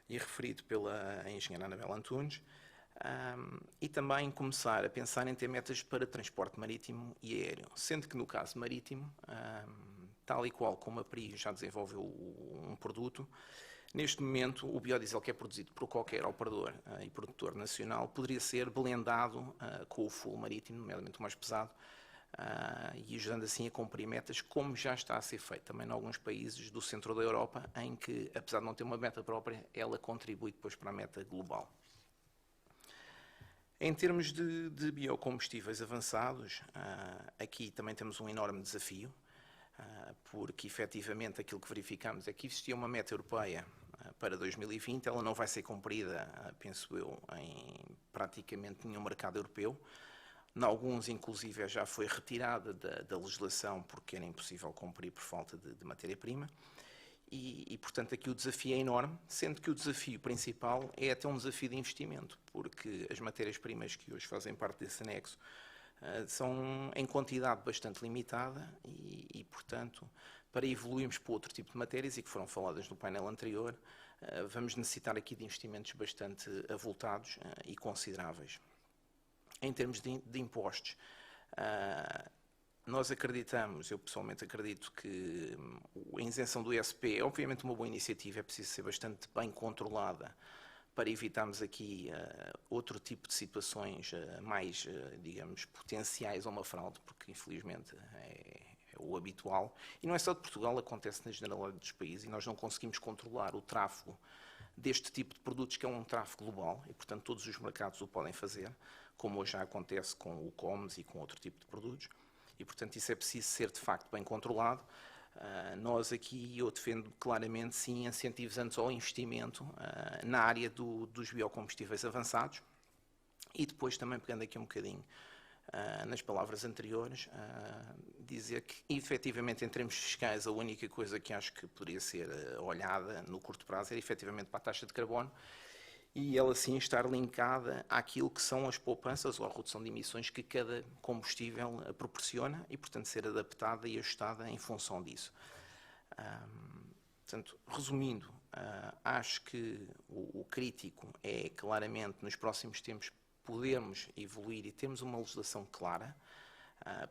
e referido pela engenheira Anabela Antunes, e também começar a pensar em ter metas para transporte marítimo e aéreo, sendo que no caso marítimo, tal e qual como a PRI já desenvolveu um produto, neste momento o biodiesel que é produzido por qualquer operador e produtor nacional poderia ser blendado com o fuel marítimo, nomeadamente o mais pesado, e ajudando assim a cumprir metas, como já está a ser feito também em alguns países do centro da Europa, em que, apesar de não ter uma meta própria, ela contribui depois para a meta global. Em termos de biocombustíveis avançados, aqui também temos um enorme desafio, porque efetivamente aquilo que verificamos é que existia uma meta europeia para 2020, ela não vai ser cumprida, penso eu, em praticamente nenhum mercado europeu. Em alguns, inclusive, já foi retirada da legislação porque era impossível cumprir por falta de matéria-prima. E, portanto, aqui o desafio é enorme, sendo que o desafio principal é até um desafio de investimento, porque as matérias-primas que hoje fazem parte desse anexo são em quantidade bastante limitada e, portanto, para evoluirmos para outro tipo de matérias e que foram faladas no painel anterior, vamos necessitar aqui de investimentos bastante avultados e consideráveis. Em termos de impostos, nós acreditamos, eu pessoalmente acredito que a isenção do ISP é obviamente uma boa iniciativa, é preciso ser bastante bem controlada para evitarmos aqui outro tipo de situações mais, digamos, potenciais a uma fraude, porque infelizmente é o habitual. E não é só de Portugal, acontece na generalidade dos países e nós não conseguimos controlar o tráfego deste tipo de produtos, que é um tráfego global, e portanto todos os mercados o podem fazer, como hoje já acontece com o Comes e com outro tipo de produtos. E, portanto, isso é preciso ser, de facto, bem controlado. Nós aqui, eu defendo claramente, sim, incentivos antes ao investimento na área dos biocombustíveis avançados e depois também, pegando aqui um bocadinho nas palavras anteriores, dizer que, efetivamente, em termos fiscais, a única coisa que acho que poderia ser olhada no curto prazo era, efetivamente, para a taxa de carbono, e ela sim estar linkada àquilo que são as poupanças ou a redução de emissões que cada combustível proporciona e, portanto, ser adaptada e ajustada em função disso. Portanto, resumindo, acho que o crítico é claramente nos próximos tempos podermos evoluir e termos uma legislação clara,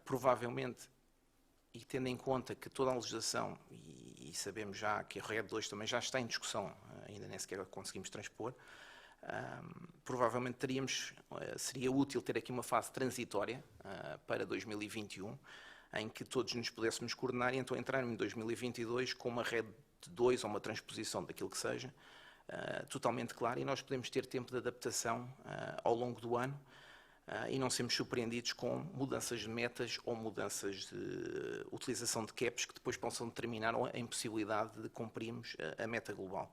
provavelmente, e tendo em conta que toda a legislação, e sabemos já que a RED 2 também já está em discussão, ainda nem sequer conseguimos transpor, provavelmente seria útil ter aqui uma fase transitória para 2021, em que todos nos pudéssemos coordenar e então entrar em 2022 com uma RED 2 ou uma transposição daquilo que seja, totalmente clara, e nós podemos ter tempo de adaptação ao longo do ano e não sermos surpreendidos com mudanças de metas ou mudanças de utilização de caps que depois possam determinar a impossibilidade de cumprirmos a meta global.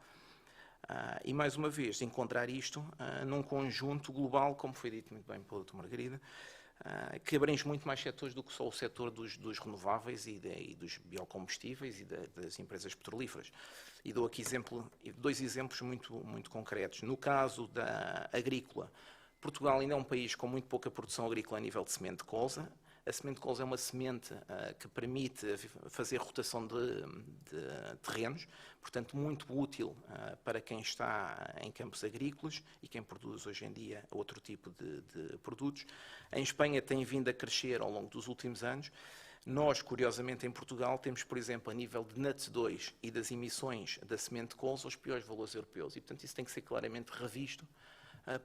E, mais uma vez, encontrar isto num conjunto global, como foi dito muito bem pela Dra. Margarida, que abrange muito mais setores do que só o setor dos renováveis e dos biocombustíveis e das empresas petrolíferas. E dou aqui dois exemplos muito concretos. No caso da agrícola, Portugal ainda é um país com muito pouca produção agrícola a nível de semente de colza. A semente de colza é uma semente que permite fazer rotação de terrenos, portanto muito útil para quem está em campos agrícolas e quem produz hoje em dia outro tipo de produtos. Em Espanha tem vindo a crescer ao longo dos últimos anos. Nós, curiosamente, em Portugal, temos, por exemplo, a nível de NUTS2 e das emissões da semente de colza, os piores valores europeus. E, portanto, isso tem que ser claramente revisto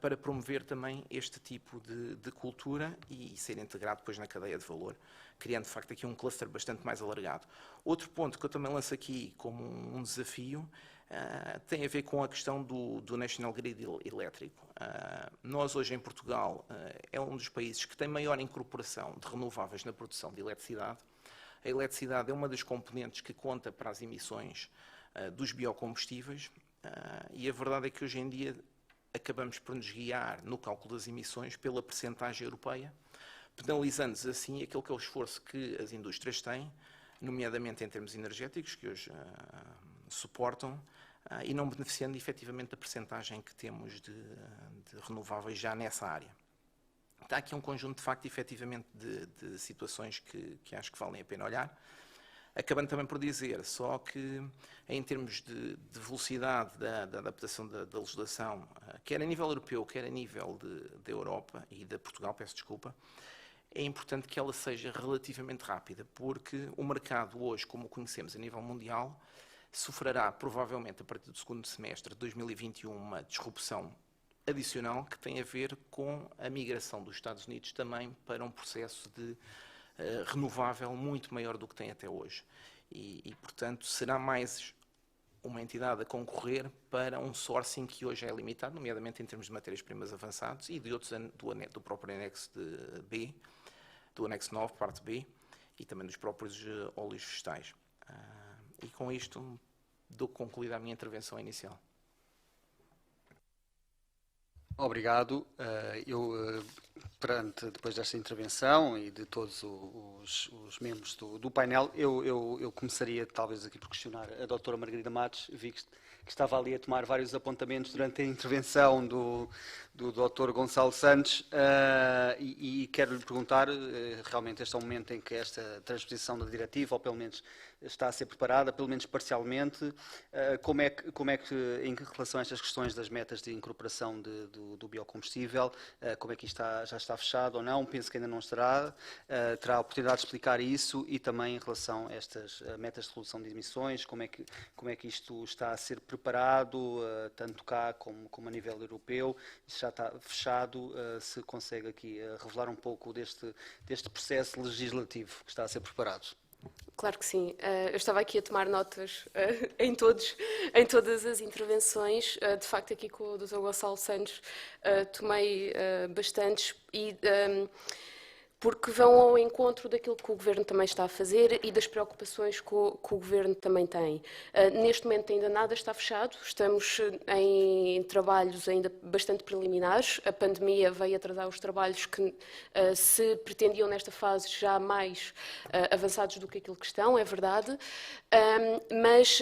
para promover também este tipo de cultura e ser integrado depois na cadeia de valor, criando de facto aqui um cluster bastante mais alargado. Outro ponto que eu também lanço aqui como um desafio tem a ver com a questão do National Grid elétrico. Nós hoje em Portugal é um dos países que tem maior incorporação de renováveis na produção de eletricidade. A eletricidade é uma das componentes que conta para as emissões dos biocombustíveis e a verdade é que hoje em dia acabamos por nos guiar no cálculo das emissões pela percentagem europeia, penalizando assim aquele que é o esforço que as indústrias têm, nomeadamente em termos energéticos, que hoje suportam, e não beneficiando efetivamente da percentagem que temos de renováveis já nessa área. Está aqui um conjunto de facto, efetivamente, de situações que acho que valem a pena olhar. Acabando também por dizer, só que em termos de velocidade da adaptação da legislação, quer a nível europeu, quer a nível da Europa e de Portugal, peço desculpa, é importante que ela seja relativamente rápida, porque o mercado hoje, como o conhecemos a nível mundial, sofrerá provavelmente a partir do segundo semestre de 2021 uma disrupção adicional que tem a ver com a migração dos Estados Unidos também para um processo de renovável muito maior do que tem até hoje. E, portanto, será mais uma entidade a concorrer para um sourcing que hoje é limitado, nomeadamente em termos de matérias-primas avançados e de outros do próprio anexo B, do anexo 9, parte B, e também dos próprios óleos vegetais. E com isto dou concluída a minha intervenção inicial. Obrigado. Depois desta intervenção e de todos os membros do painel, eu começaria talvez aqui por questionar a doutora Margarida Matos. Vi que estava ali a tomar vários apontamentos durante a intervenção do doutor Gonçalo Santos e quero lhe perguntar, realmente este é um momento em que esta transposição da diretiva, ou pelo menos está a ser preparada, pelo menos parcialmente, como é que em relação a estas questões das metas de incorporação do biocombustível, como é que isto já está fechado ou não? Penso que ainda não estará. Terá a oportunidade de explicar isso e também em relação a estas metas de redução de emissões, como é que isto está a ser preparado, tanto cá como a nível europeu, se já está fechado, se consegue aqui revelar um pouco deste processo legislativo que está a ser preparado. Claro que sim. Eu estava aqui a tomar notas em todas as intervenções. De facto, aqui com o Dr. Gonçalo Santos tomei bastantes e porque vão ao encontro daquilo que o Governo também está a fazer e das preocupações que o Governo também tem. Neste momento ainda nada está fechado, estamos em trabalhos ainda bastante preliminares. A pandemia veio atrasar os trabalhos que se pretendiam nesta fase já mais avançados do que aquilo que estão, é verdade, mas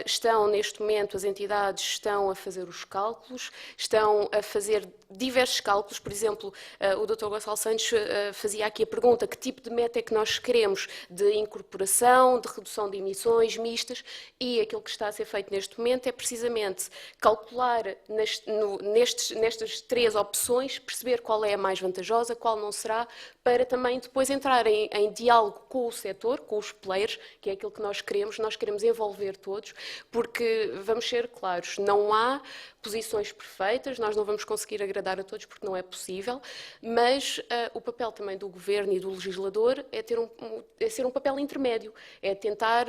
estão neste momento, as entidades estão a fazer os cálculos, estão a fazer diversos cálculos, por exemplo, o Dr. Gonçalo Santos fazia aqui a pergunta: que tipo de meta é que nós queremos de incorporação, de redução de emissões mistas, e aquilo que está a ser feito neste momento é precisamente calcular nestas três opções, perceber qual é a mais vantajosa, qual não será, para também depois entrar em diálogo com o setor, com os players, que é aquilo que nós queremos envolver todos, porque, vamos ser claros, não há posições perfeitas, nós não vamos conseguir agradar a todos porque não é possível, mas o papel também do Governo e do legislador é ser um papel intermédio, é tentar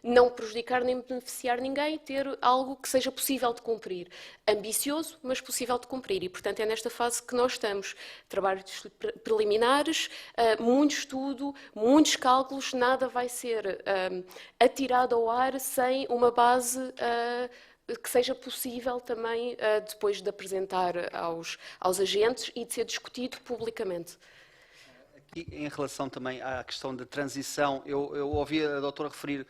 não prejudicar nem beneficiar ninguém, ter algo que seja possível de cumprir. Ambicioso, mas possível de cumprir. E, portanto, é nesta fase que nós estamos. Trabalhos preliminares, muito estudo, muitos cálculos, nada vai ser atirado ao ar sem uma base que seja possível também depois de apresentar aos agentes e de ser discutido publicamente. Aqui, em relação também à questão de transição, eu ouvi a doutora referir,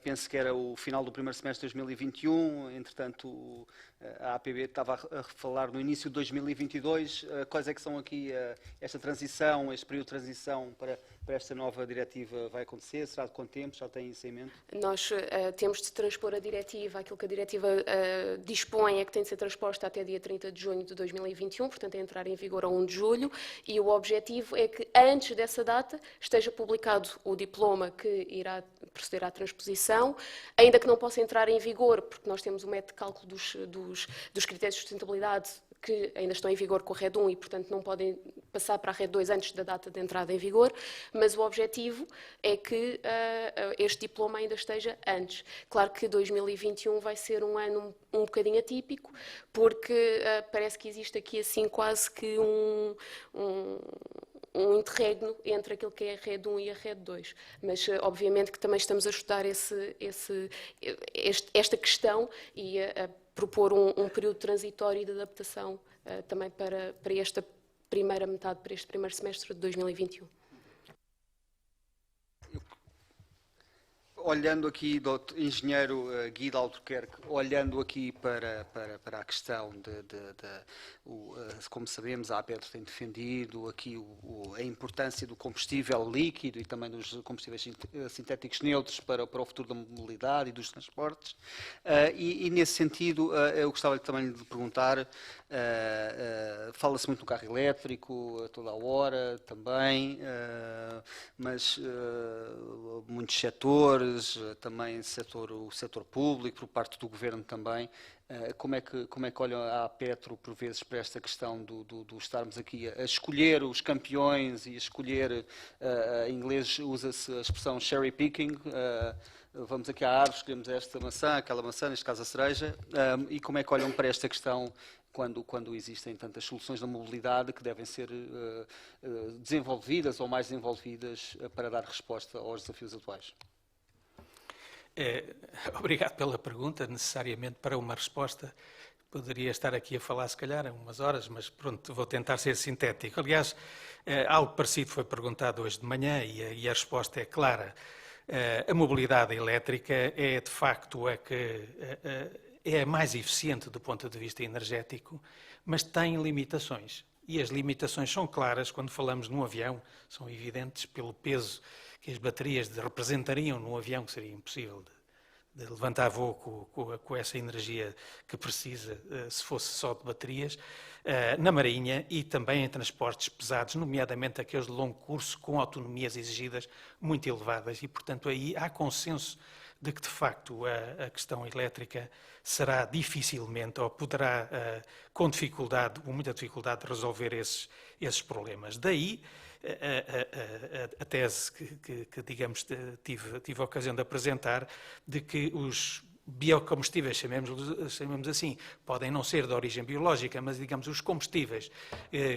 penso que era o final do primeiro semestre de 2021, entretanto a APB estava a falar no início de 2022, quais é que são aqui esta transição, este período de transição para esta nova diretiva vai acontecer? Será de quanto tempo? Já tem isso em mente? Nós temos de transpor a diretiva, aquilo que a diretiva dispõe é que tem de ser transposta até dia 30 de junho de 2021, portanto é entrar em vigor a 1 de julho, e o objetivo é que antes dessa data esteja publicado o diploma que irá proceder à transposição, ainda que não possa entrar em vigor, porque nós temos o método de cálculo dos critérios de sustentabilidade que ainda estão em vigor com a Rede 1 e, portanto, não podem passar para a Rede 2 antes da data de entrada em vigor, mas o objetivo é que este diploma ainda esteja antes. Claro que 2021 vai ser um ano um bocadinho atípico, porque parece que existe aqui assim quase que um interregno entre aquilo que é a Rede 1 e a Rede 2. Mas, obviamente, que também estamos a estudar esta questão e a propor um período transitório de adaptação também para esta primeira metade, para este primeiro semestre de 2021. Olhando aqui, engenheiro Guido Albuquerque, olhando aqui para a questão como sabemos, a APETRO tem defendido aqui a importância do combustível líquido e também dos combustíveis sintéticos neutros para o futuro da mobilidade e dos transportes. E nesse sentido, eu gostava também de perguntar, fala-se muito no carro elétrico a toda a hora também, mas muitos setores, também o setor público, por parte do Governo também, como é que olham a Petro, por vezes, para esta questão do estarmos aqui a escolher os campeões e a escolher, em inglês usa-se a expressão cherry picking, vamos aqui à árvore, escolhemos esta maçã, aquela maçã, neste caso a cereja, e como é que olham para esta questão quando existem tantas soluções da mobilidade que devem ser desenvolvidas ou mais desenvolvidas para dar resposta aos desafios atuais? Obrigado pela pergunta. Necessariamente para uma resposta poderia estar aqui a falar se calhar umas horas, mas pronto, vou tentar ser sintético. Aliás, algo parecido foi perguntado hoje de manhã e a resposta é clara. A mobilidade elétrica é de facto a que é a mais eficiente do ponto de vista energético, mas tem limitações. E as limitações são claras quando falamos num avião, são evidentes pelo peso que as baterias representariam num avião, que seria impossível de levantar voo com essa energia que precisa, se fosse só de baterias, na Marinha e também em transportes pesados, nomeadamente aqueles de longo curso, com autonomias exigidas muito elevadas. E, portanto, aí há consenso de que, de facto, a questão elétrica será dificilmente, ou poderá, com dificuldade, ou muita dificuldade, resolver esses problemas. Daí, a tese que digamos, tive a ocasião de apresentar, de que os biocombustíveis, chamemos assim, podem não ser de origem biológica, mas, digamos, os combustíveis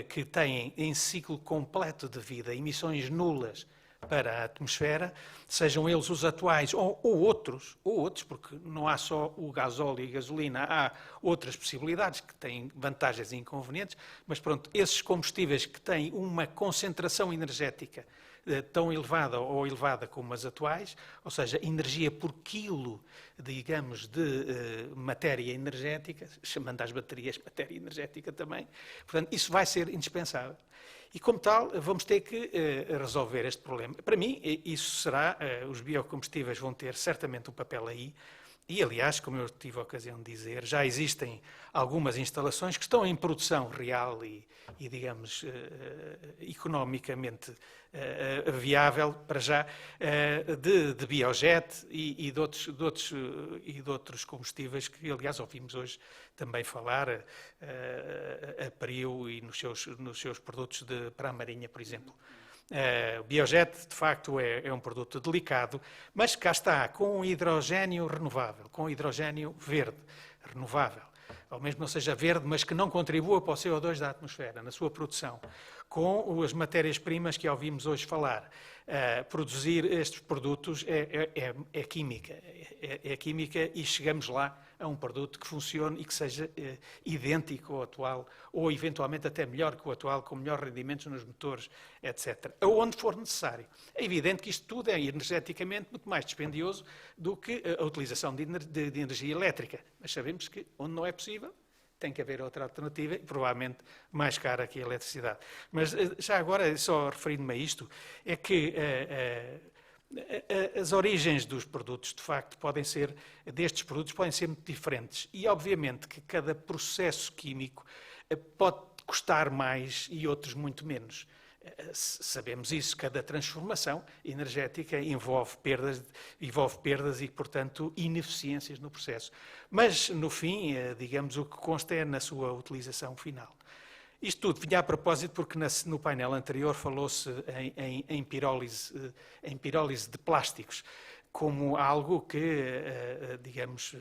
que têm em ciclo completo de vida emissões nulas para a atmosfera, sejam eles os atuais ou outros, porque não há só o gasóleo e a gasolina, há outras possibilidades que têm vantagens e inconvenientes, mas pronto, esses combustíveis que têm uma concentração energética tão elevada ou elevada como as atuais, ou seja, energia por quilo, digamos, de matéria energética, chamando as baterias matéria energética também, portanto, isso vai ser indispensável. E, como tal, vamos ter que resolver este problema. Para mim, isso será, os biocombustíveis vão ter certamente um papel aí, e, aliás, como eu tive a ocasião de dizer, já existem algumas instalações que estão em produção real e digamos, economicamente viável, para já, de biojet e de outros combustíveis que, aliás, ouvimos hoje também falar, a Prio e nos seus produtos para a Marinha, por exemplo. O biojet, de facto, é um produto delicado, mas cá está, com hidrogénio renovável, com hidrogénio verde renovável, ou mesmo não seja verde, mas que não contribua para o CO2 da atmosfera, na sua produção, com as matérias-primas que ouvimos hoje falar. Produzir estes produtos é química, é química e chegamos lá a um produto que funcione e que seja idêntico ao atual, ou eventualmente até melhor que o atual, com melhores rendimentos nos motores, etc. Aonde for necessário. É evidente que isto tudo é energeticamente muito mais dispendioso do que a utilização de energia elétrica, mas sabemos que onde não é possível, tem que haver outra alternativa e provavelmente mais cara que a eletricidade. Mas já agora, só referindo-me a isto, é que as origens dos produtos, de facto, destes produtos podem ser muito diferentes. E, obviamente, que cada processo químico pode custar mais e outros muito menos. Sabemos isso, cada transformação energética envolve perdas e, portanto, ineficiências no processo. Mas, no fim, digamos, o que consta é na sua utilização final. Isto tudo vinha a propósito porque no painel anterior falou-se em pirólise de plásticos, como algo que, digamos,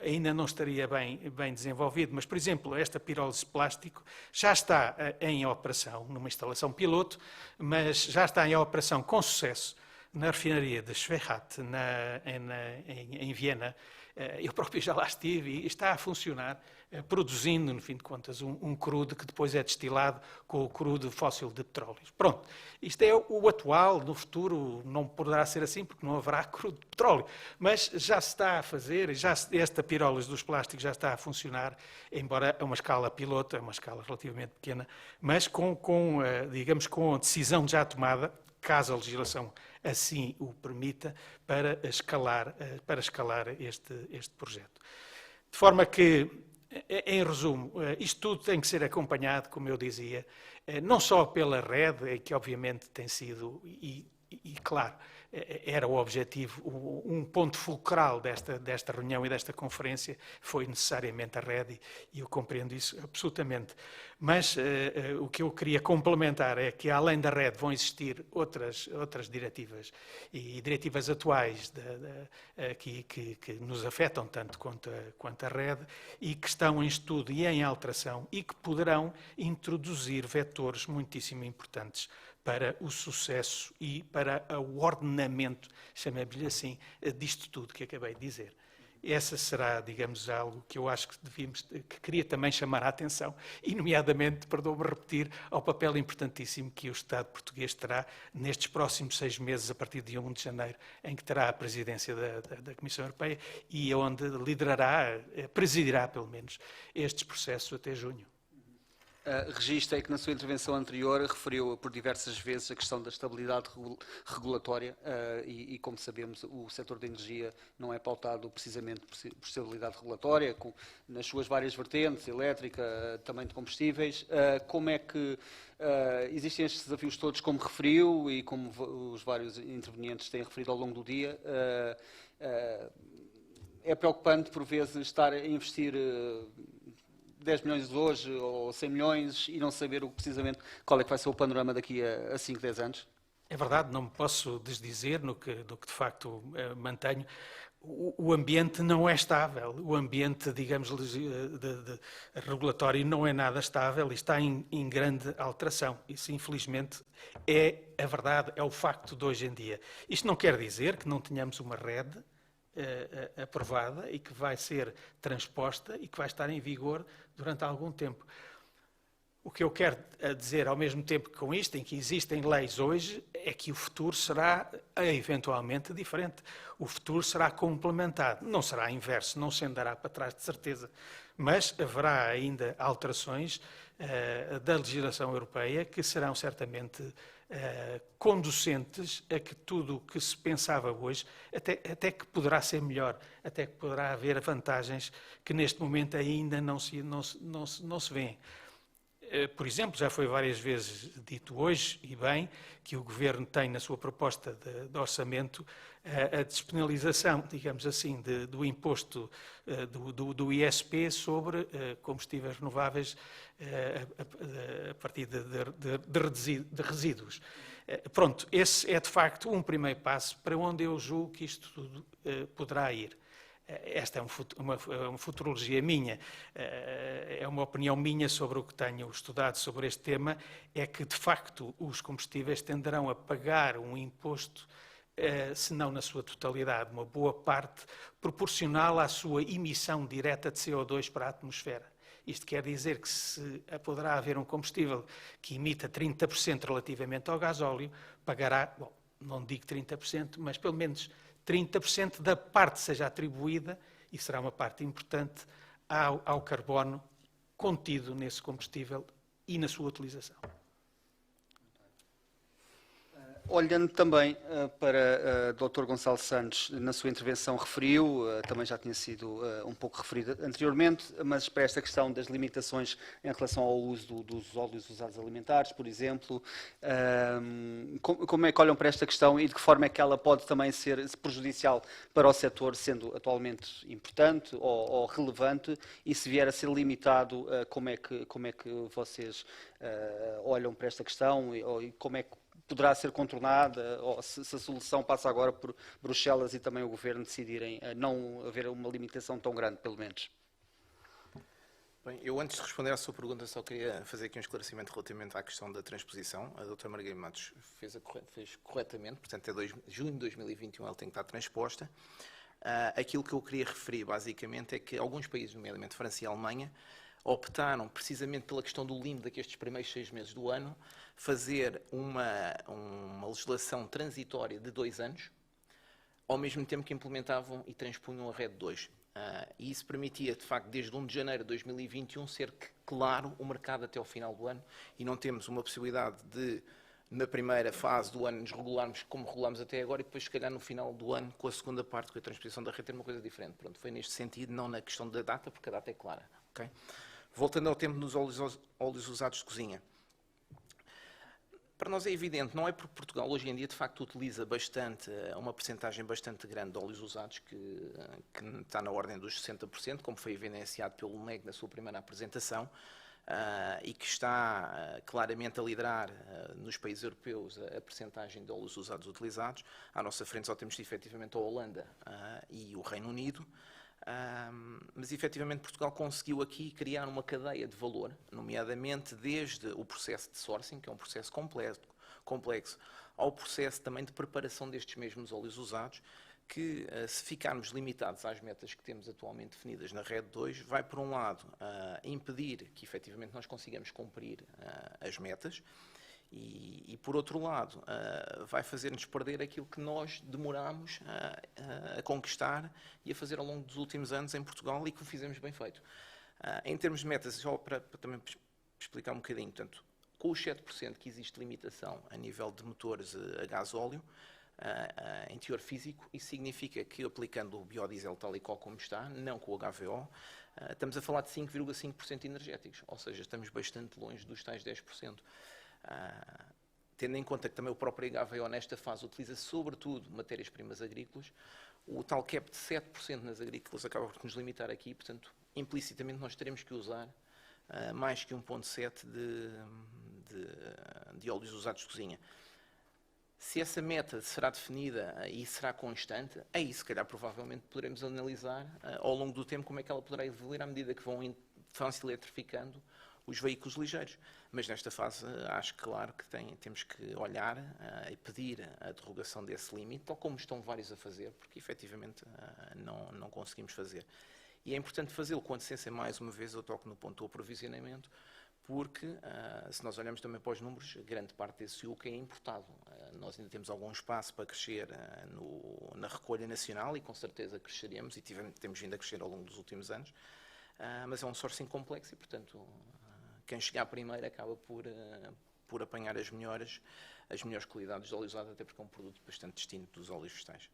ainda não estaria bem desenvolvido, mas, por exemplo, esta pirólise de plástico já está em operação, numa instalação piloto, mas já está em operação com sucesso na refinaria de Schwechat, em Viena. Eu próprio já lá estive e está a funcionar, produzindo, no fim de contas, um crudo que depois é destilado com o crudo fóssil de petróleo. Pronto, isto é o atual, no futuro não poderá ser assim porque não haverá crudo de petróleo, mas já se está a fazer, esta pirólise dos plásticos já está a funcionar, embora a uma escala piloto, é uma escala relativamente pequena, mas digamos, com a decisão já tomada, caso a legislação assim o permita, para escalar este projeto. De forma que, em resumo, isto tudo tem que ser acompanhado, como eu dizia, não só pela rede, que obviamente tem sido, e claro, era o objetivo, um ponto fulcral desta reunião e desta conferência foi necessariamente a rede, e eu compreendo isso absolutamente. Mas o que eu queria complementar é que, além da rede, vão existir outras diretivas, e diretivas atuais que nos afetam tanto quanto a rede, e que estão em estudo e em alteração, e que poderão introduzir vetores muitíssimo importantes para o sucesso e para o ordenamento, chamemos-lhe assim, disto tudo que acabei de dizer. Essa será, digamos, algo que eu acho que queria também chamar a atenção, e nomeadamente, perdoe-me repetir, ao papel importantíssimo que o Estado português terá nestes próximos 6 meses, a partir de 1 de janeiro, em que terá a presidência da Comissão Europeia e onde presidirá, pelo menos, estes processos até junho. Registra que na sua intervenção anterior referiu por diversas vezes a questão da estabilidade regulatória e, como sabemos, o setor da energia não é pautado precisamente por estabilidade regulatória, nas suas várias vertentes, elétrica, também de combustíveis. Como é que existem estes desafios todos, como referiu e como os vários intervenientes têm referido ao longo do dia? É preocupante, por vezes, estar a investir 10 milhões de hoje ou 100 milhões e não saber precisamente qual é que vai ser o panorama daqui a 5, 10 anos? É verdade, não me posso desdizer no que de facto mantenho. O ambiente não é estável, o ambiente, digamos, regulatório não é nada estável e está em grande alteração. Isso, infelizmente, é a verdade, é o facto de hoje em dia. Isto não quer dizer que não tenhamos uma rede aprovada e que vai ser transposta e que vai estar em vigor durante algum tempo. O que eu quero dizer ao mesmo tempo que com isto, em que existem leis hoje, é que o futuro será eventualmente diferente. O futuro será complementado, não será inverso, não se andará para trás de certeza, mas haverá ainda alterações da legislação europeia que serão certamente conducentes a que tudo o que se pensava hoje, até que poderá ser melhor, até que poderá haver vantagens que neste momento ainda não se vêem. Por exemplo, já foi várias vezes dito hoje, e bem, que o Governo tem na sua proposta de orçamento a despenalização, digamos assim, do imposto do ISP sobre combustíveis renováveis a partir de resíduos. Pronto, esse é de facto um primeiro passo para onde eu julgo que isto tudo poderá ir. Esta é uma futurologia minha, é uma opinião minha sobre o que tenho estudado sobre este tema, é que, de facto, os combustíveis tenderão a pagar um imposto, se não na sua totalidade, uma boa parte, proporcional à sua emissão direta de CO2 para a atmosfera. Isto quer dizer que se poderá haver um combustível que emita 30% relativamente ao gasóleo, pagará, bom, não digo 30%, mas pelo menos 30% da parte seja atribuída, e será uma parte importante, ao carbono contido nesse combustível e na sua utilização. Olhando também para Dr. Gonçalo Santos, na sua intervenção referiu, também já tinha sido um pouco referido anteriormente, mas para esta questão das limitações em relação ao uso dos óleos usados alimentares, por exemplo, como é que olham para esta questão e de que forma é que ela pode também ser prejudicial para o setor, sendo atualmente importante ou relevante, e se vier a ser limitado, como é que vocês olham para esta questão e como é que poderá ser contornada, ou se a solução passa agora por Bruxelas e também o Governo decidirem não haver uma limitação tão grande, pelo menos? Bem, eu antes de responder à sua pergunta só queria fazer aqui um esclarecimento relativamente à questão da transposição. A doutora Margarida Matos fez corretamente, portanto, até junho de 2021 ela tem que estar transposta. Aquilo que eu queria referir, basicamente, é que alguns países, nomeadamente França e Alemanha, optaram, precisamente pela questão do limbo daquestes primeiros 6 meses do ano, fazer uma legislação transitória de 2 anos, ao mesmo tempo que implementavam e transpunham a RED 2. E isso permitia, de facto, desde 1 de janeiro de 2021, ser claro o mercado até ao final do ano, e não temos uma possibilidade de, na primeira fase do ano, nos regularmos como regulámos até agora, e depois, se calhar, no final do ano, com a segunda parte, com a transposição da RED, ter uma coisa diferente. Pronto, foi neste sentido, não na questão da data, porque a data é clara. Okay? Voltando ao tempo dos óleos usados de cozinha. Para nós é evidente, não é porque Portugal hoje em dia de facto utiliza bastante, uma percentagem bastante grande de óleos usados, que está na ordem dos 60%, como foi evidenciado pelo MEG na sua primeira apresentação, e que está claramente a liderar nos países europeus a percentagem de óleos usados utilizados. À nossa frente só temos efetivamente a Holanda e o Reino Unido. Mas efetivamente Portugal conseguiu aqui criar uma cadeia de valor, nomeadamente desde o processo de sourcing, que é um processo complexo, ao processo também de preparação destes mesmos óleos usados, que se ficarmos limitados às metas que temos atualmente definidas na RED 2, vai por um lado impedir que efetivamente nós consigamos cumprir as metas, e por outro lado, vai fazer-nos perder aquilo que nós demoramos a conquistar e a fazer ao longo dos últimos anos em Portugal, e que o fizemos bem feito. Em termos de metas, só para também explicar um bocadinho, portanto, com os 7% que existe limitação a nível de motores a gasóleo, em teor físico, isso significa que aplicando o biodiesel tal e qual como está, não com o HVO, estamos a falar de 5,5% energéticos, ou seja, estamos bastante longe dos tais 10%. Tendo em conta que também o próprio HVO nesta fase utiliza sobretudo matérias-primas agrícolas, o tal cap de 7% nas agrícolas acaba por nos limitar aqui, portanto, implicitamente nós teremos que usar mais que 1,7 de óleos usados de cozinha. Se essa meta será definida e será constante, aí se calhar provavelmente poderemos analisar ao longo do tempo como é que ela poderá evoluir à medida que vão se eletrificando os veículos ligeiros. Mas nesta fase acho claro que temos que olhar e pedir a derrogação desse limite, tal como estão vários a fazer, porque efetivamente não conseguimos fazer. E é importante fazê-lo com antecedência, mais uma vez eu toco no ponto do aprovisionamento, porque se nós olharmos também para os números, grande parte desse suco é importado. Nós ainda temos algum espaço para crescer na recolha nacional, e com certeza cresceremos, e temos vindo a crescer ao longo dos últimos anos, mas é um sourcing complexo e, portanto, quem chegar primeiro acaba por apanhar as melhores qualidades de óleo usado, até porque é um produto bastante distinto dos óleos vegetais.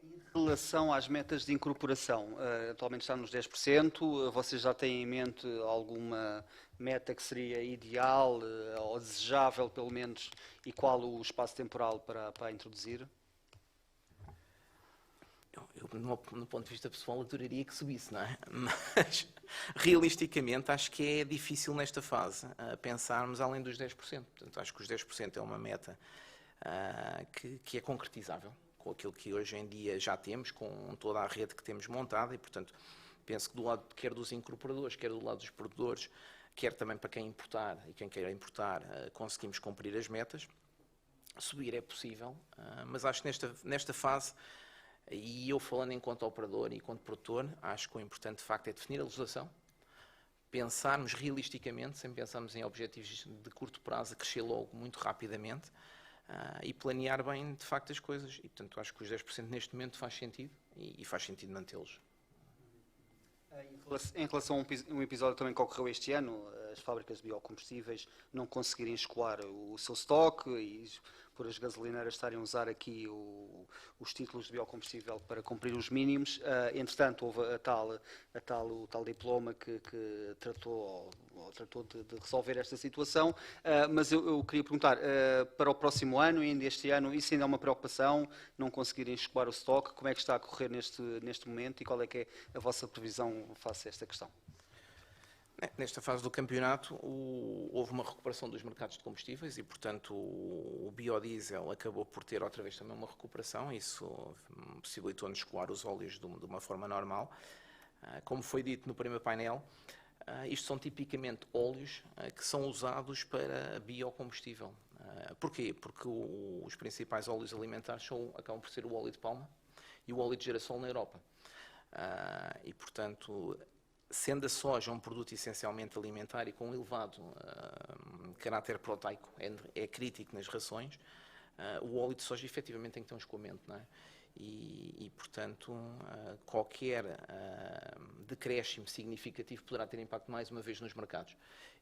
Em relação às metas de incorporação, atualmente está nos 10%, vocês já têm em mente alguma meta que seria ideal ou desejável, pelo menos, e qual o espaço temporal para introduzir? Eu, no ponto de vista pessoal, adoraria que subisse, não é? Mas, realisticamente, acho que é difícil nesta fase pensarmos além dos 10%. Portanto, acho que os 10% é uma meta que é concretizável com aquilo que hoje em dia já temos, com toda a rede que temos montada, e, portanto, penso que do lado quer dos incorporadores, quer do lado dos produtores, quer também para quem importar e quem queira importar, conseguimos cumprir as metas. Subir é possível, mas acho que nesta fase, e eu falando enquanto operador e enquanto produtor, acho que o importante de facto é definir a legislação, pensarmos realisticamente, sem pensarmos em objetivos de curto prazo, a crescer logo muito rapidamente, e planear bem de facto as coisas. E portanto acho que os 10% neste momento faz sentido, e faz sentido mantê-los. Em relação a um episódio também que ocorreu este ano, as fábricas de biocombustíveis não conseguirem escoar o seu estoque e por as gasolineiras estarem a usar aqui os títulos de biocombustível para cumprir os mínimos. Entretanto, houve o tal diploma que tratou de resolver esta situação, mas eu queria perguntar, para o próximo ano e ainda este ano, isso ainda é uma preocupação, não conseguirem escoar o estoque? Como é que está a correr neste momento e qual é que é a vossa previsão face a esta questão? Nesta fase do campeonato houve uma recuperação dos mercados de combustíveis e, portanto, o biodiesel acabou por ter outra vez também uma recuperação. Isso possibilitou-nos escoar os óleos de uma forma normal. Como foi dito no primeiro painel, isto são tipicamente óleos que são usados para biocombustível. Porquê? Porque os principais óleos alimentares acabam por ser o óleo de palma e o óleo de girassol na Europa. E, portanto, sendo a soja um produto essencialmente alimentar e com um elevado caráter proteico, é crítico nas rações, o óleo de soja efetivamente tem que ter um escoamento, não é? E portanto, qualquer decréscimo significativo poderá ter impacto mais uma vez nos mercados.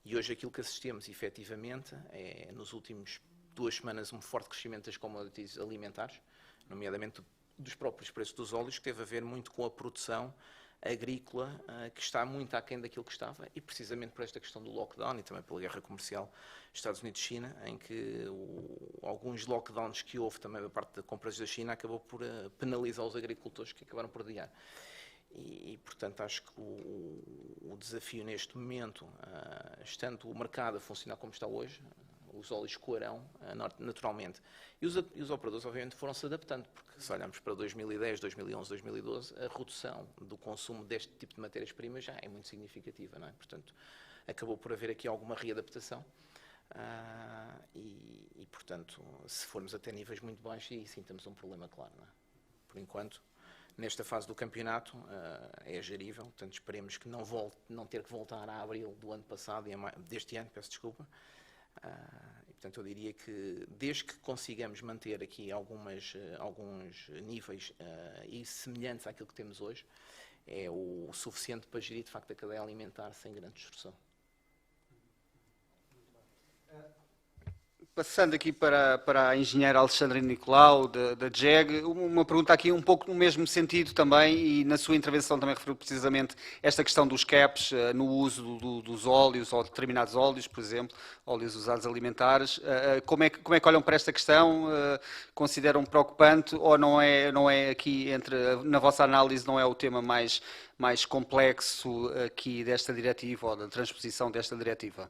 E hoje aquilo que assistimos efetivamente é, nos últimos 2 semanas, um forte crescimento das commodities alimentares, nomeadamente dos próprios preços dos óleos, que teve a ver muito com a produção agrícola, que está muito aquém daquilo que estava, e precisamente por esta questão do lockdown e também pela guerra comercial Estados Unidos-China, em que alguns lockdowns que houve também da parte de compras da China acabou por penalizar os agricultores que acabaram por adiar. E portanto, acho que o desafio neste momento, estando o mercado a funcionar como está hoje, os óleos escoarão naturalmente. E os operadores, obviamente, foram-se adaptando, porque se olharmos para 2010, 2011, 2012, a redução do consumo deste tipo de matérias-primas já é muito significativa, não é? Portanto, acabou por haver aqui alguma readaptação e, portanto, se formos até níveis muito baixos, aí sim temos um problema claro, não é? Por enquanto, nesta fase do campeonato, é gerível, portanto, esperemos que não ter que voltar a abril do ano passado, deste ano, peço desculpa. E, portanto, eu diria que desde que consigamos manter aqui alguns níveis e semelhantes àquilo que temos hoje, é o suficiente para gerir de facto a cadeia alimentar sem grande distorção. Passando aqui para a engenheira Alexandra Nicolau, da JEG, uma pergunta aqui um pouco no mesmo sentido também, e na sua intervenção também referiu precisamente esta questão dos caps no uso dos óleos, ou determinados óleos, por exemplo, óleos usados alimentares. Como é que olham para esta questão? Consideram preocupante ou não é aqui, na vossa análise, não é o tema mais complexo aqui desta diretiva, ou da transposição desta diretiva?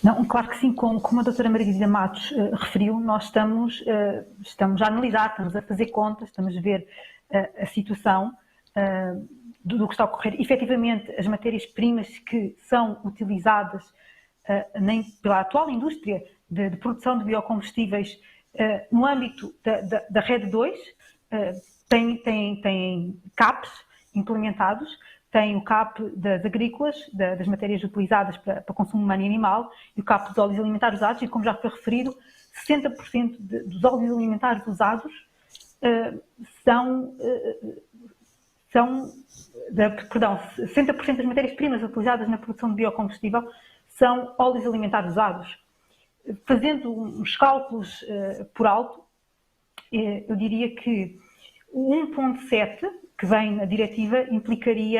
Não, claro que sim, como a doutora Margarida Matos referiu, nós estamos a analisar, estamos a fazer contas, estamos a ver a situação do que está a ocorrer. Efetivamente, as matérias-primas que são utilizadas pela atual indústria de produção de biocombustíveis no âmbito da RED 2 têm CAPs implementados. Tem o CAP das agrícolas, das matérias utilizadas para consumo humano e animal, e o CAP dos óleos alimentares usados, e como já foi referido, 60% dos óleos alimentares usados são 60% das matérias-primas utilizadas na produção de biocombustível são óleos alimentares usados. Fazendo uns cálculos por alto, eu diria que o 1.7 que vem na diretiva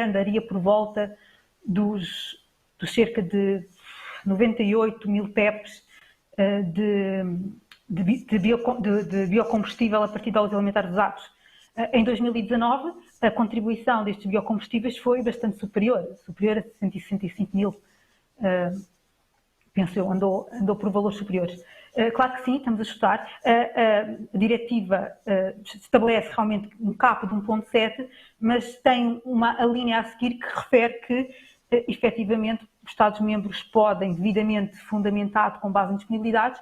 andaria por volta dos cerca de 98 mil PEPs de biocombustível a partir de óleos alimentares usados. Em 2019, a contribuição destes biocombustíveis foi bastante superior a 165 mil, penso eu, andou por valores superiores. Claro que sim, estamos a estudar. A diretiva estabelece realmente um CAP de 1.7, mas tem a linha a seguir que refere que, efetivamente, os Estados-membros podem, devidamente fundamentado com base em disponibilidades,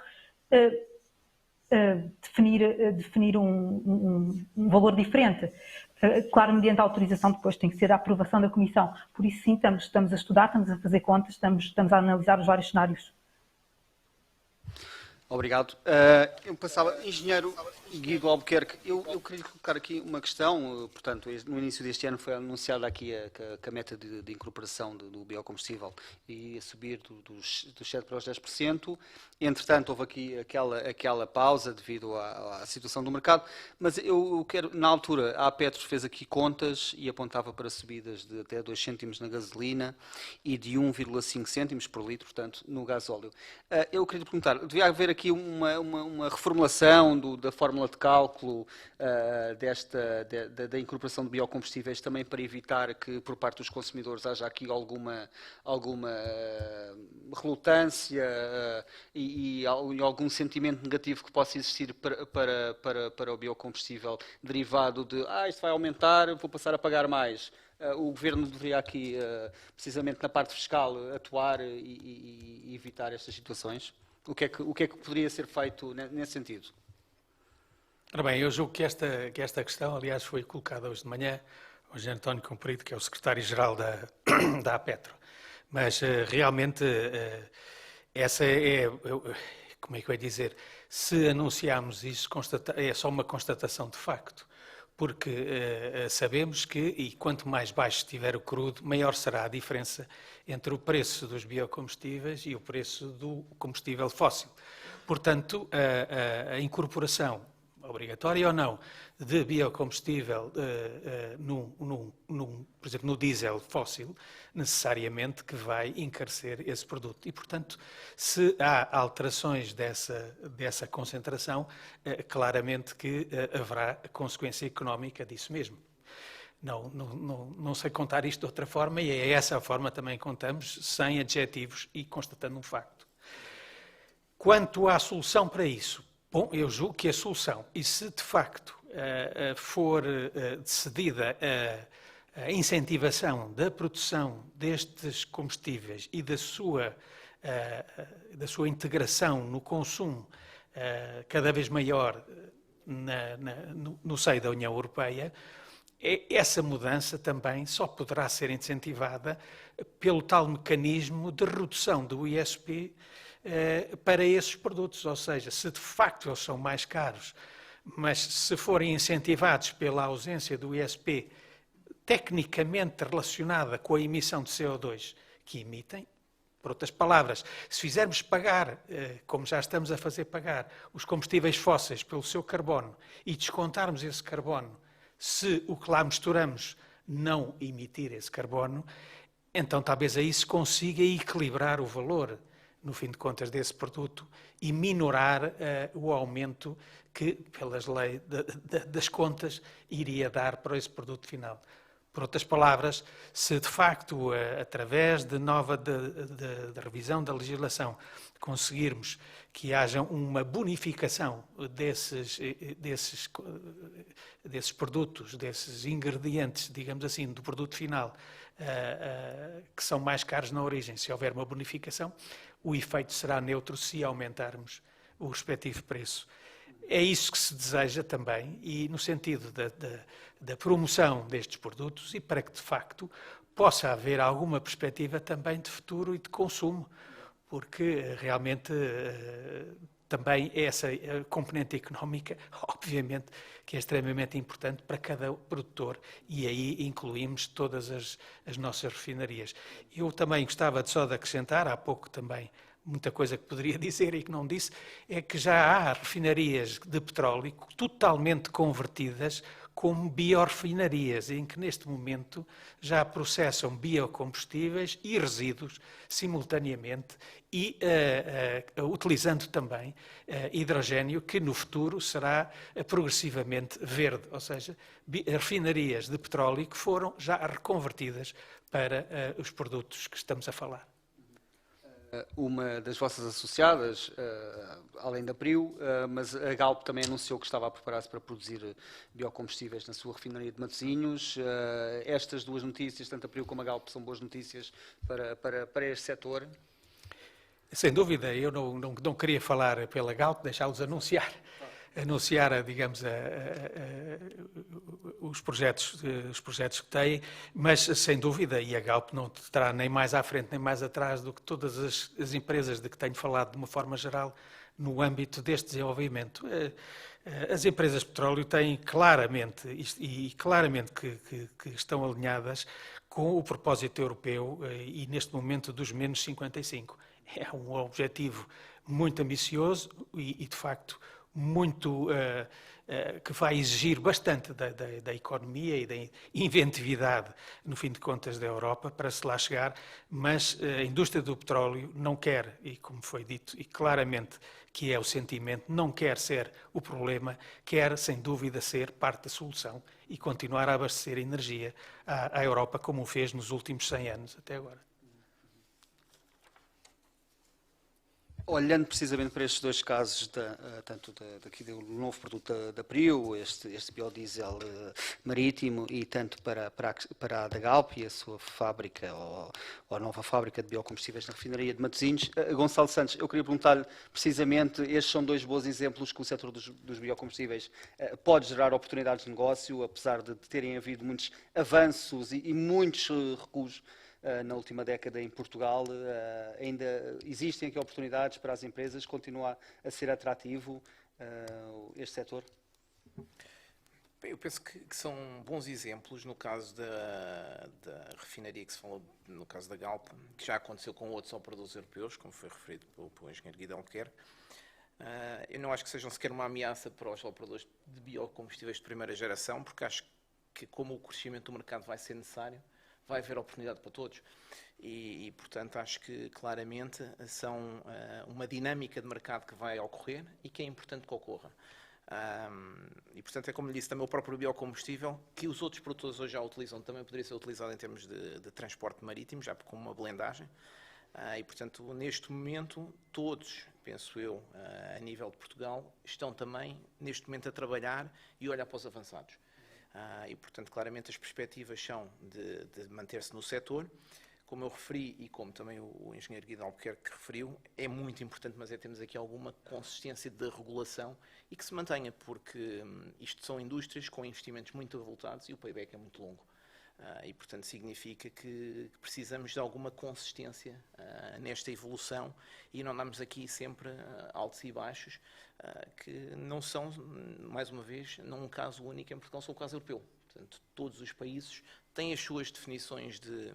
definir um valor diferente. Claro, mediante a autorização, depois tem que ser a aprovação da Comissão. Por isso, sim, estamos a estudar, estamos a fazer contas, estamos a analisar os vários cenários. Obrigado. Eu passava, engenheiro Guido Albuquerque, eu queria colocar aqui uma questão. Portanto, no início deste ano foi anunciada aqui que a meta de incorporação do biocombustível ia subir dos 7% para os 10%. Entretanto, houve aqui aquela pausa devido à situação do mercado, mas eu quero, na altura, a Petros fez aqui contas e apontava para subidas de até 2 cêntimos na gasolina e de 1,5 cêntimos por litro, portanto, no gasóleo. Eu queria perguntar, devia haver aqui uma reformulação da fórmula de cálculo da incorporação de biocombustíveis também para evitar que por parte dos consumidores haja aqui alguma relutância e algum sentimento negativo que possa existir para o biocombustível derivado de isto vai aumentar, vou passar a pagar mais. O Governo deveria aqui, precisamente na parte fiscal, atuar e evitar estas situações? O que é que poderia ser feito nesse sentido? Ora bem, eu julgo que esta questão, aliás, foi colocada hoje de manhã ao Engenheiro António Comprido, que é o secretário-geral da APetro. Mas realmente essa como é que eu ia dizer, se anunciarmos isso, é só uma constatação de facto, porque sabemos que, e quanto mais baixo estiver o crudo, maior será a diferença entre o preço dos biocombustíveis e o preço do combustível fóssil. Portanto, a incorporação, obrigatória ou não, de biocombustível, por exemplo, no diesel fóssil, necessariamente que vai encarecer esse produto. E, portanto, se há alterações dessa concentração, claramente que haverá consequência económica disso mesmo. Não sei contar isto de outra forma, e é essa a forma também que contamos, sem adjetivos e constatando um facto. Quanto à solução para isso, bom, eu julgo que a solução, e se de facto for decidida a incentivação da produção destes combustíveis e da sua integração no consumo cada vez maior no seio da União Europeia, essa mudança também só poderá ser incentivada pelo tal mecanismo de redução do ISP para esses produtos, ou seja, se de facto eles são mais caros, mas se forem incentivados pela ausência do ISP tecnicamente relacionada com a emissão de CO2 que emitem, por outras palavras, se fizermos pagar, como já estamos a fazer pagar, os combustíveis fósseis pelo seu carbono e descontarmos esse carbono, se o que lá misturamos não emitir esse carbono, então talvez aí se consiga equilibrar o valor, no fim de contas, desse produto e minorar o aumento que, pelas leis das contas, iria dar para esse produto final. Por outras palavras, se de facto, através de revisão da legislação, conseguirmos que haja uma bonificação desses produtos, desses ingredientes, digamos assim, do produto final, que são mais caros na origem, se houver uma bonificação, o efeito será neutro se aumentarmos o respectivo preço. É isso que se deseja também, e no sentido da promoção destes produtos e para que, de facto, possa haver alguma perspectiva também de futuro e de consumo, porque realmente também essa componente económica, obviamente, que é extremamente importante para cada produtor, e aí incluímos todas as nossas refinarias. Eu também gostava só de acrescentar, há pouco também, muita coisa que poderia dizer e que não disse, é que já há refinarias de petróleo totalmente convertidas como biorefinarias, em que neste momento já processam biocombustíveis e resíduos simultaneamente e utilizando também hidrogénio, que no futuro será progressivamente verde, ou seja, refinarias de petróleo que foram já reconvertidas para os produtos que estamos a falar. Uma das vossas associadas, além da PRIO, mas a Galp também anunciou que estava a preparar-se para produzir biocombustíveis na sua refinaria de Matosinhos. Estas duas notícias, tanto a PRIO como a Galp, são boas notícias para este setor? Sem dúvida, eu não queria falar pela Galp, deixá-los anunciar, digamos, os projetos que têm, mas sem dúvida, e a Galp não estará nem mais à frente nem mais atrás do que todas as empresas de que tenho falado de uma forma geral no âmbito deste desenvolvimento. As empresas de petróleo têm claramente, claramente que estão alinhadas com o propósito europeu e neste momento dos menos 55. É um objetivo muito ambicioso e de facto, muito que vai exigir bastante da economia e da inventividade, no fim de contas, da Europa para se lá chegar, mas a indústria do petróleo não quer, e como foi dito, e claramente que é o sentimento, não quer ser o problema, quer, sem dúvida, ser parte da solução e continuar a abastecer energia à Europa como o fez nos últimos 100 anos até agora. Olhando precisamente para estes dois casos, tanto daqui do novo produto da Prio, este biodiesel marítimo, e tanto para a da Galp e a sua fábrica, ou a nova fábrica de biocombustíveis na refinaria de Matosinhos, Gonçalo Santos, eu queria perguntar-lhe precisamente, estes são dois bons exemplos que o setor dos biocombustíveis pode gerar oportunidades de negócio, apesar de terem havido muitos avanços e muitos recuos na última década em Portugal. Ainda existem aqui oportunidades para as empresas, continua a ser atrativo este setor? Bem, eu penso que são bons exemplos no caso da refinaria que se falou, no caso da Galp, que já aconteceu com outros operadores europeus, como foi referido pelo engenheiro Guido Albuquerque. Eu não acho que sejam sequer uma ameaça para os operadores de biocombustíveis de primeira geração, porque acho que como o crescimento do mercado vai ser necessário, vai haver oportunidade para todos e, portanto, acho que claramente são uma dinâmica de mercado que vai ocorrer e que é importante que ocorra. E, portanto, é como lhe disse, também o próprio biocombustível, que os outros produtores hoje já utilizam, também poderia ser utilizado em termos de transporte marítimo, já como uma blendagem. E, portanto, neste momento, todos, penso eu, a nível de Portugal, estão também, neste momento, a trabalhar e olhar para os avançados. E, portanto, claramente as perspectivas são de manter-se no setor. Como eu referi e como também o engenheiro Guido Albuquerque referiu, é muito importante, mas termos aqui alguma consistência de regulação e que se mantenha, porque isto são indústrias com investimentos muito avultados e o payback é muito longo. E, portanto, significa que precisamos de alguma consistência nesta evolução e não andamos aqui sempre altos e baixos, que não são, mais uma vez, não um caso único em Portugal, são um caso europeu. Portanto, todos os países têm as suas definições de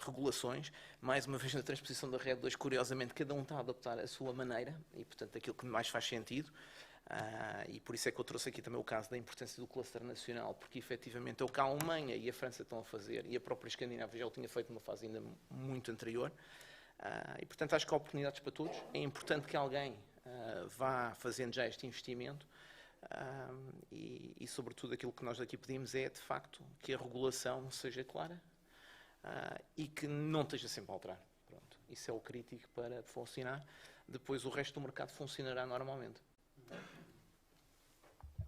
regulações. Mais uma vez, na transposição da RED 2, curiosamente, cada um está a adaptar a sua maneira e, portanto, aquilo que mais faz sentido. E por isso é que eu trouxe aqui também o caso da importância do cluster nacional, porque efetivamente é o que a Alemanha e a França estão a fazer, e a própria Escandinávia já o tinha feito numa fase ainda muito anterior. E portanto acho que há oportunidades para todos. É importante que alguém vá fazendo já este investimento e sobretudo aquilo que nós aqui pedimos é de facto que a regulação seja clara e que não esteja sempre a alterar. Pronto. Isso é o crítico para funcionar. Depois o resto do mercado funcionará normalmente.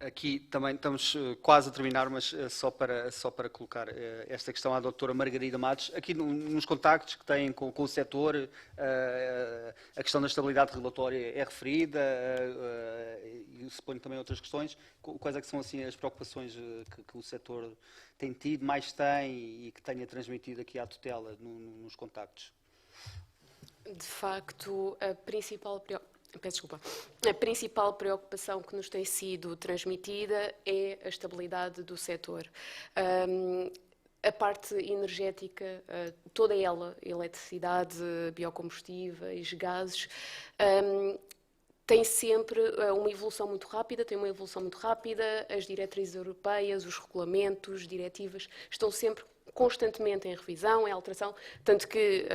Aqui também estamos quase a terminar, mas só para colocar esta questão à doutora Margarida Matos. Aqui nos contactos que têm com o setor, a questão da estabilidade regulatória é referida, e suponho também outras questões. Quais é que são assim, as preocupações que o setor tem tido, mais tem e que tenha transmitido aqui à tutela nos contactos? De facto, a principal preocupação que nos tem sido transmitida é a estabilidade do setor. A parte energética, toda ela, eletricidade, biocombustíveis, gases, tem sempre uma evolução muito rápida, as diretrizes europeias, os regulamentos, diretivas, estão sempre constantemente em revisão, em alteração, tanto que,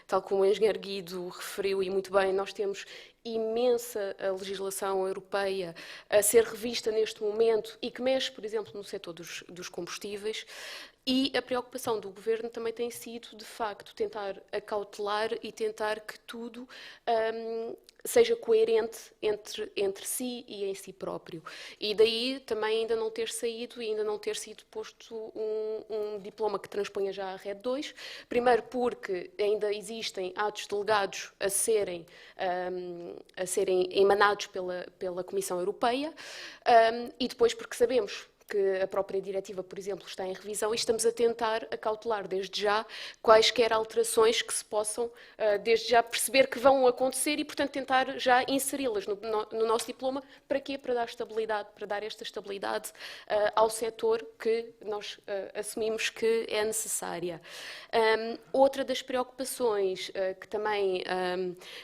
tal como o engenheiro Guido referiu e muito bem, nós temos imensa legislação europeia a ser revista neste momento e que mexe, por exemplo, no setor dos combustíveis. E a preocupação do Governo também tem sido, de facto, tentar acautelar e tentar que tudo seja coerente entre si e em si próprio. E daí também ainda não ter saído e ainda não ter sido posto um diploma que transponha já a RED 2. Primeiro porque ainda existem atos delegados a serem emanados pela Comissão Europeia e depois porque sabemos que a própria diretiva, por exemplo, está em revisão e estamos a tentar acautelar desde já quaisquer alterações que se possam, desde já, perceber que vão acontecer e, portanto, tentar já inseri-las no nosso diploma. Para quê? Para dar estabilidade, para dar esta estabilidade ao setor que nós assumimos que é necessária. Outra das preocupações que também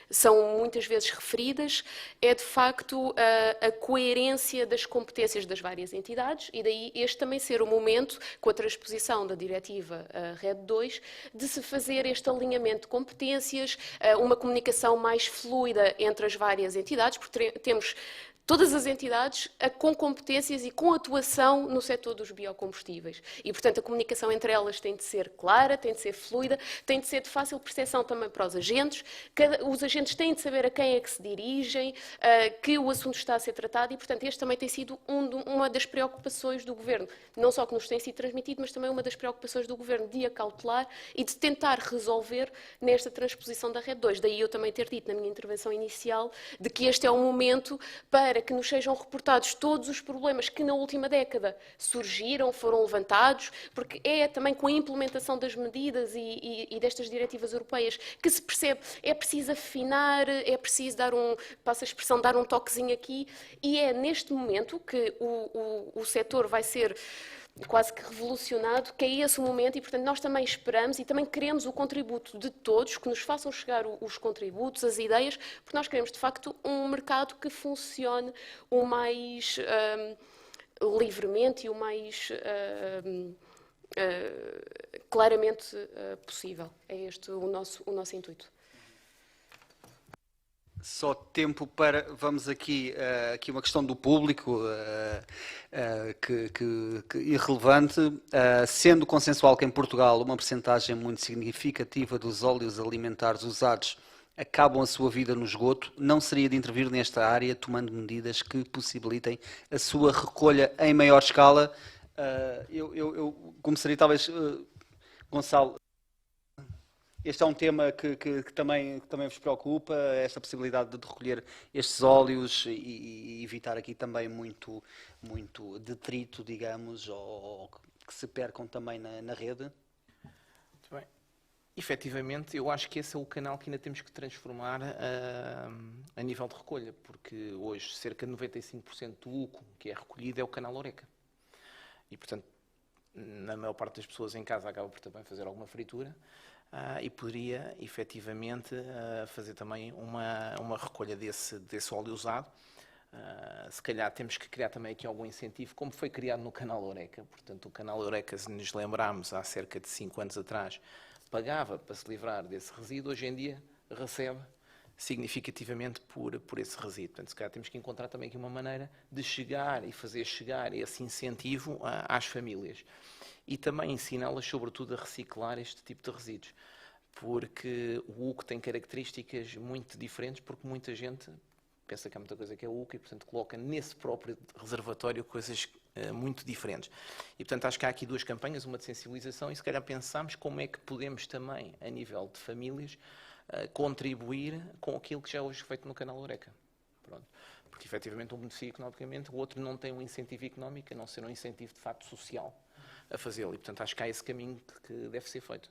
são muitas vezes referidas é, de facto, a coerência das competências das várias entidades, e daí este também ser o momento, com a transposição da diretiva RED 2, de se fazer este alinhamento de competências, uma comunicação mais fluida entre as várias entidades, porque temos todas as entidades com competências e com atuação no setor dos biocombustíveis. E, portanto, a comunicação entre elas tem de ser clara, tem de ser fluida, tem de ser de fácil percepção também para os agentes. Os agentes têm de saber a quem é que se dirigem, que o assunto está a ser tratado e, portanto, este também tem sido uma das preocupações do Governo. Não só que nos tem sido transmitido, mas também uma das preocupações do Governo de acautelar e de tentar resolver nesta transposição da RED 2. Daí eu também ter dito na minha intervenção inicial de que este é o momento para que nos sejam reportados todos os problemas que na última década surgiram, foram levantados, porque é também com a implementação das medidas e destas diretivas europeias que se percebe, é preciso afinar, é preciso dar passa a expressão, dar um toquezinho aqui, e é neste momento que o setor vai ser quase que revolucionado, que é esse o momento, e portanto nós também esperamos e também queremos o contributo de todos, que nos façam chegar os contributos, as ideias, porque nós queremos de facto um mercado que funcione o mais livremente e o mais claramente possível. É este o nosso intuito. Só tempo para, vamos aqui uma questão do público, irrelevante, sendo consensual que em Portugal uma percentagem muito significativa dos óleos alimentares usados acabam a sua vida no esgoto, não seria de intervir nesta área tomando medidas que possibilitem a sua recolha em maior escala? Eu começaria talvez, Gonçalo. Este é um tema que também vos preocupa, esta possibilidade de recolher estes óleos e evitar aqui também muito detrito, digamos, ou que se percam também na rede? Muito bem. Efetivamente, eu acho que esse é o canal que ainda temos que transformar a nível de recolha, porque hoje cerca de 95% do UCO que é recolhido é o canal Oreca. E, portanto, na maior parte das pessoas em casa acaba por também fazer alguma fritura. E poderia, efetivamente, fazer também uma recolha desse óleo usado. Se calhar temos que criar também aqui algum incentivo, como foi criado no canal Oreca. Portanto, o canal Oreca, se nos lembrarmos, há cerca de 5 anos atrás, pagava para se livrar desse resíduo, hoje em dia recebe significativamente por esse resíduo. Portanto, se calhar temos que encontrar também aqui uma maneira de chegar e fazer chegar esse incentivo às famílias. E também ensiná-las, sobretudo, a reciclar este tipo de resíduos. Porque o UCO tem características muito diferentes, porque muita gente pensa que há muita coisa que é o UCO e, portanto, coloca nesse próprio reservatório coisas muito diferentes. E, portanto, acho que há aqui 2 campanhas, uma de sensibilização e, se calhar, pensamos como é que podemos também, a nível de famílias, contribuir com aquilo que já é hoje feito no canal Oreca. Pronto. Porque, efetivamente, um beneficia economicamente, o outro não tem um incentivo económico, a não ser um incentivo, de facto, social a fazê-lo. E, portanto, acho que há esse caminho que deve ser feito.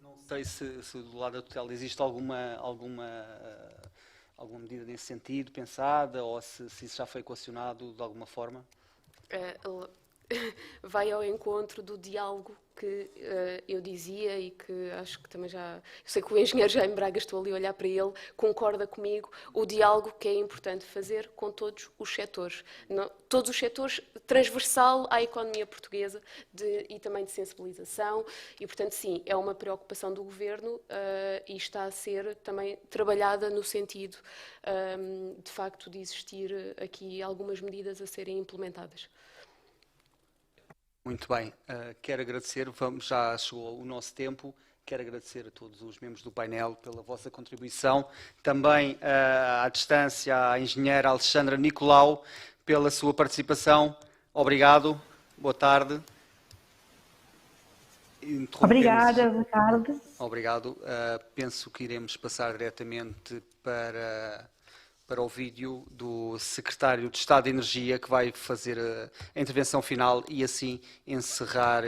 Não sei se do lado da tutela existe alguma medida nesse sentido pensada, ou se isso já foi equacionado de alguma forma? Vai ao encontro do diálogo que eu dizia e que acho que também já... Eu sei que o engenheiro Jaime Braga, estou ali a olhar para ele, concorda comigo, o diálogo que é importante fazer com todos os setores. Todos os setores, transversal à economia portuguesa e também de sensibilização e, portanto, sim, é uma preocupação do Governo e está a ser também trabalhada no sentido, de facto, de existir aqui algumas medidas a serem implementadas. Muito bem, quero agradecer, já chegou o nosso tempo, quero agradecer a todos os membros do painel pela vossa contribuição, também à distância à engenheira Alexandra Nicolau pela sua participação. Obrigado, boa tarde. Obrigada, boa tarde. Obrigado. Penso que iremos passar diretamente para para o vídeo do Secretário de Estado de Energia, que vai fazer a intervenção final e assim encerrar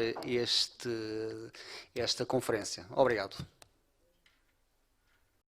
esta conferência. Obrigado.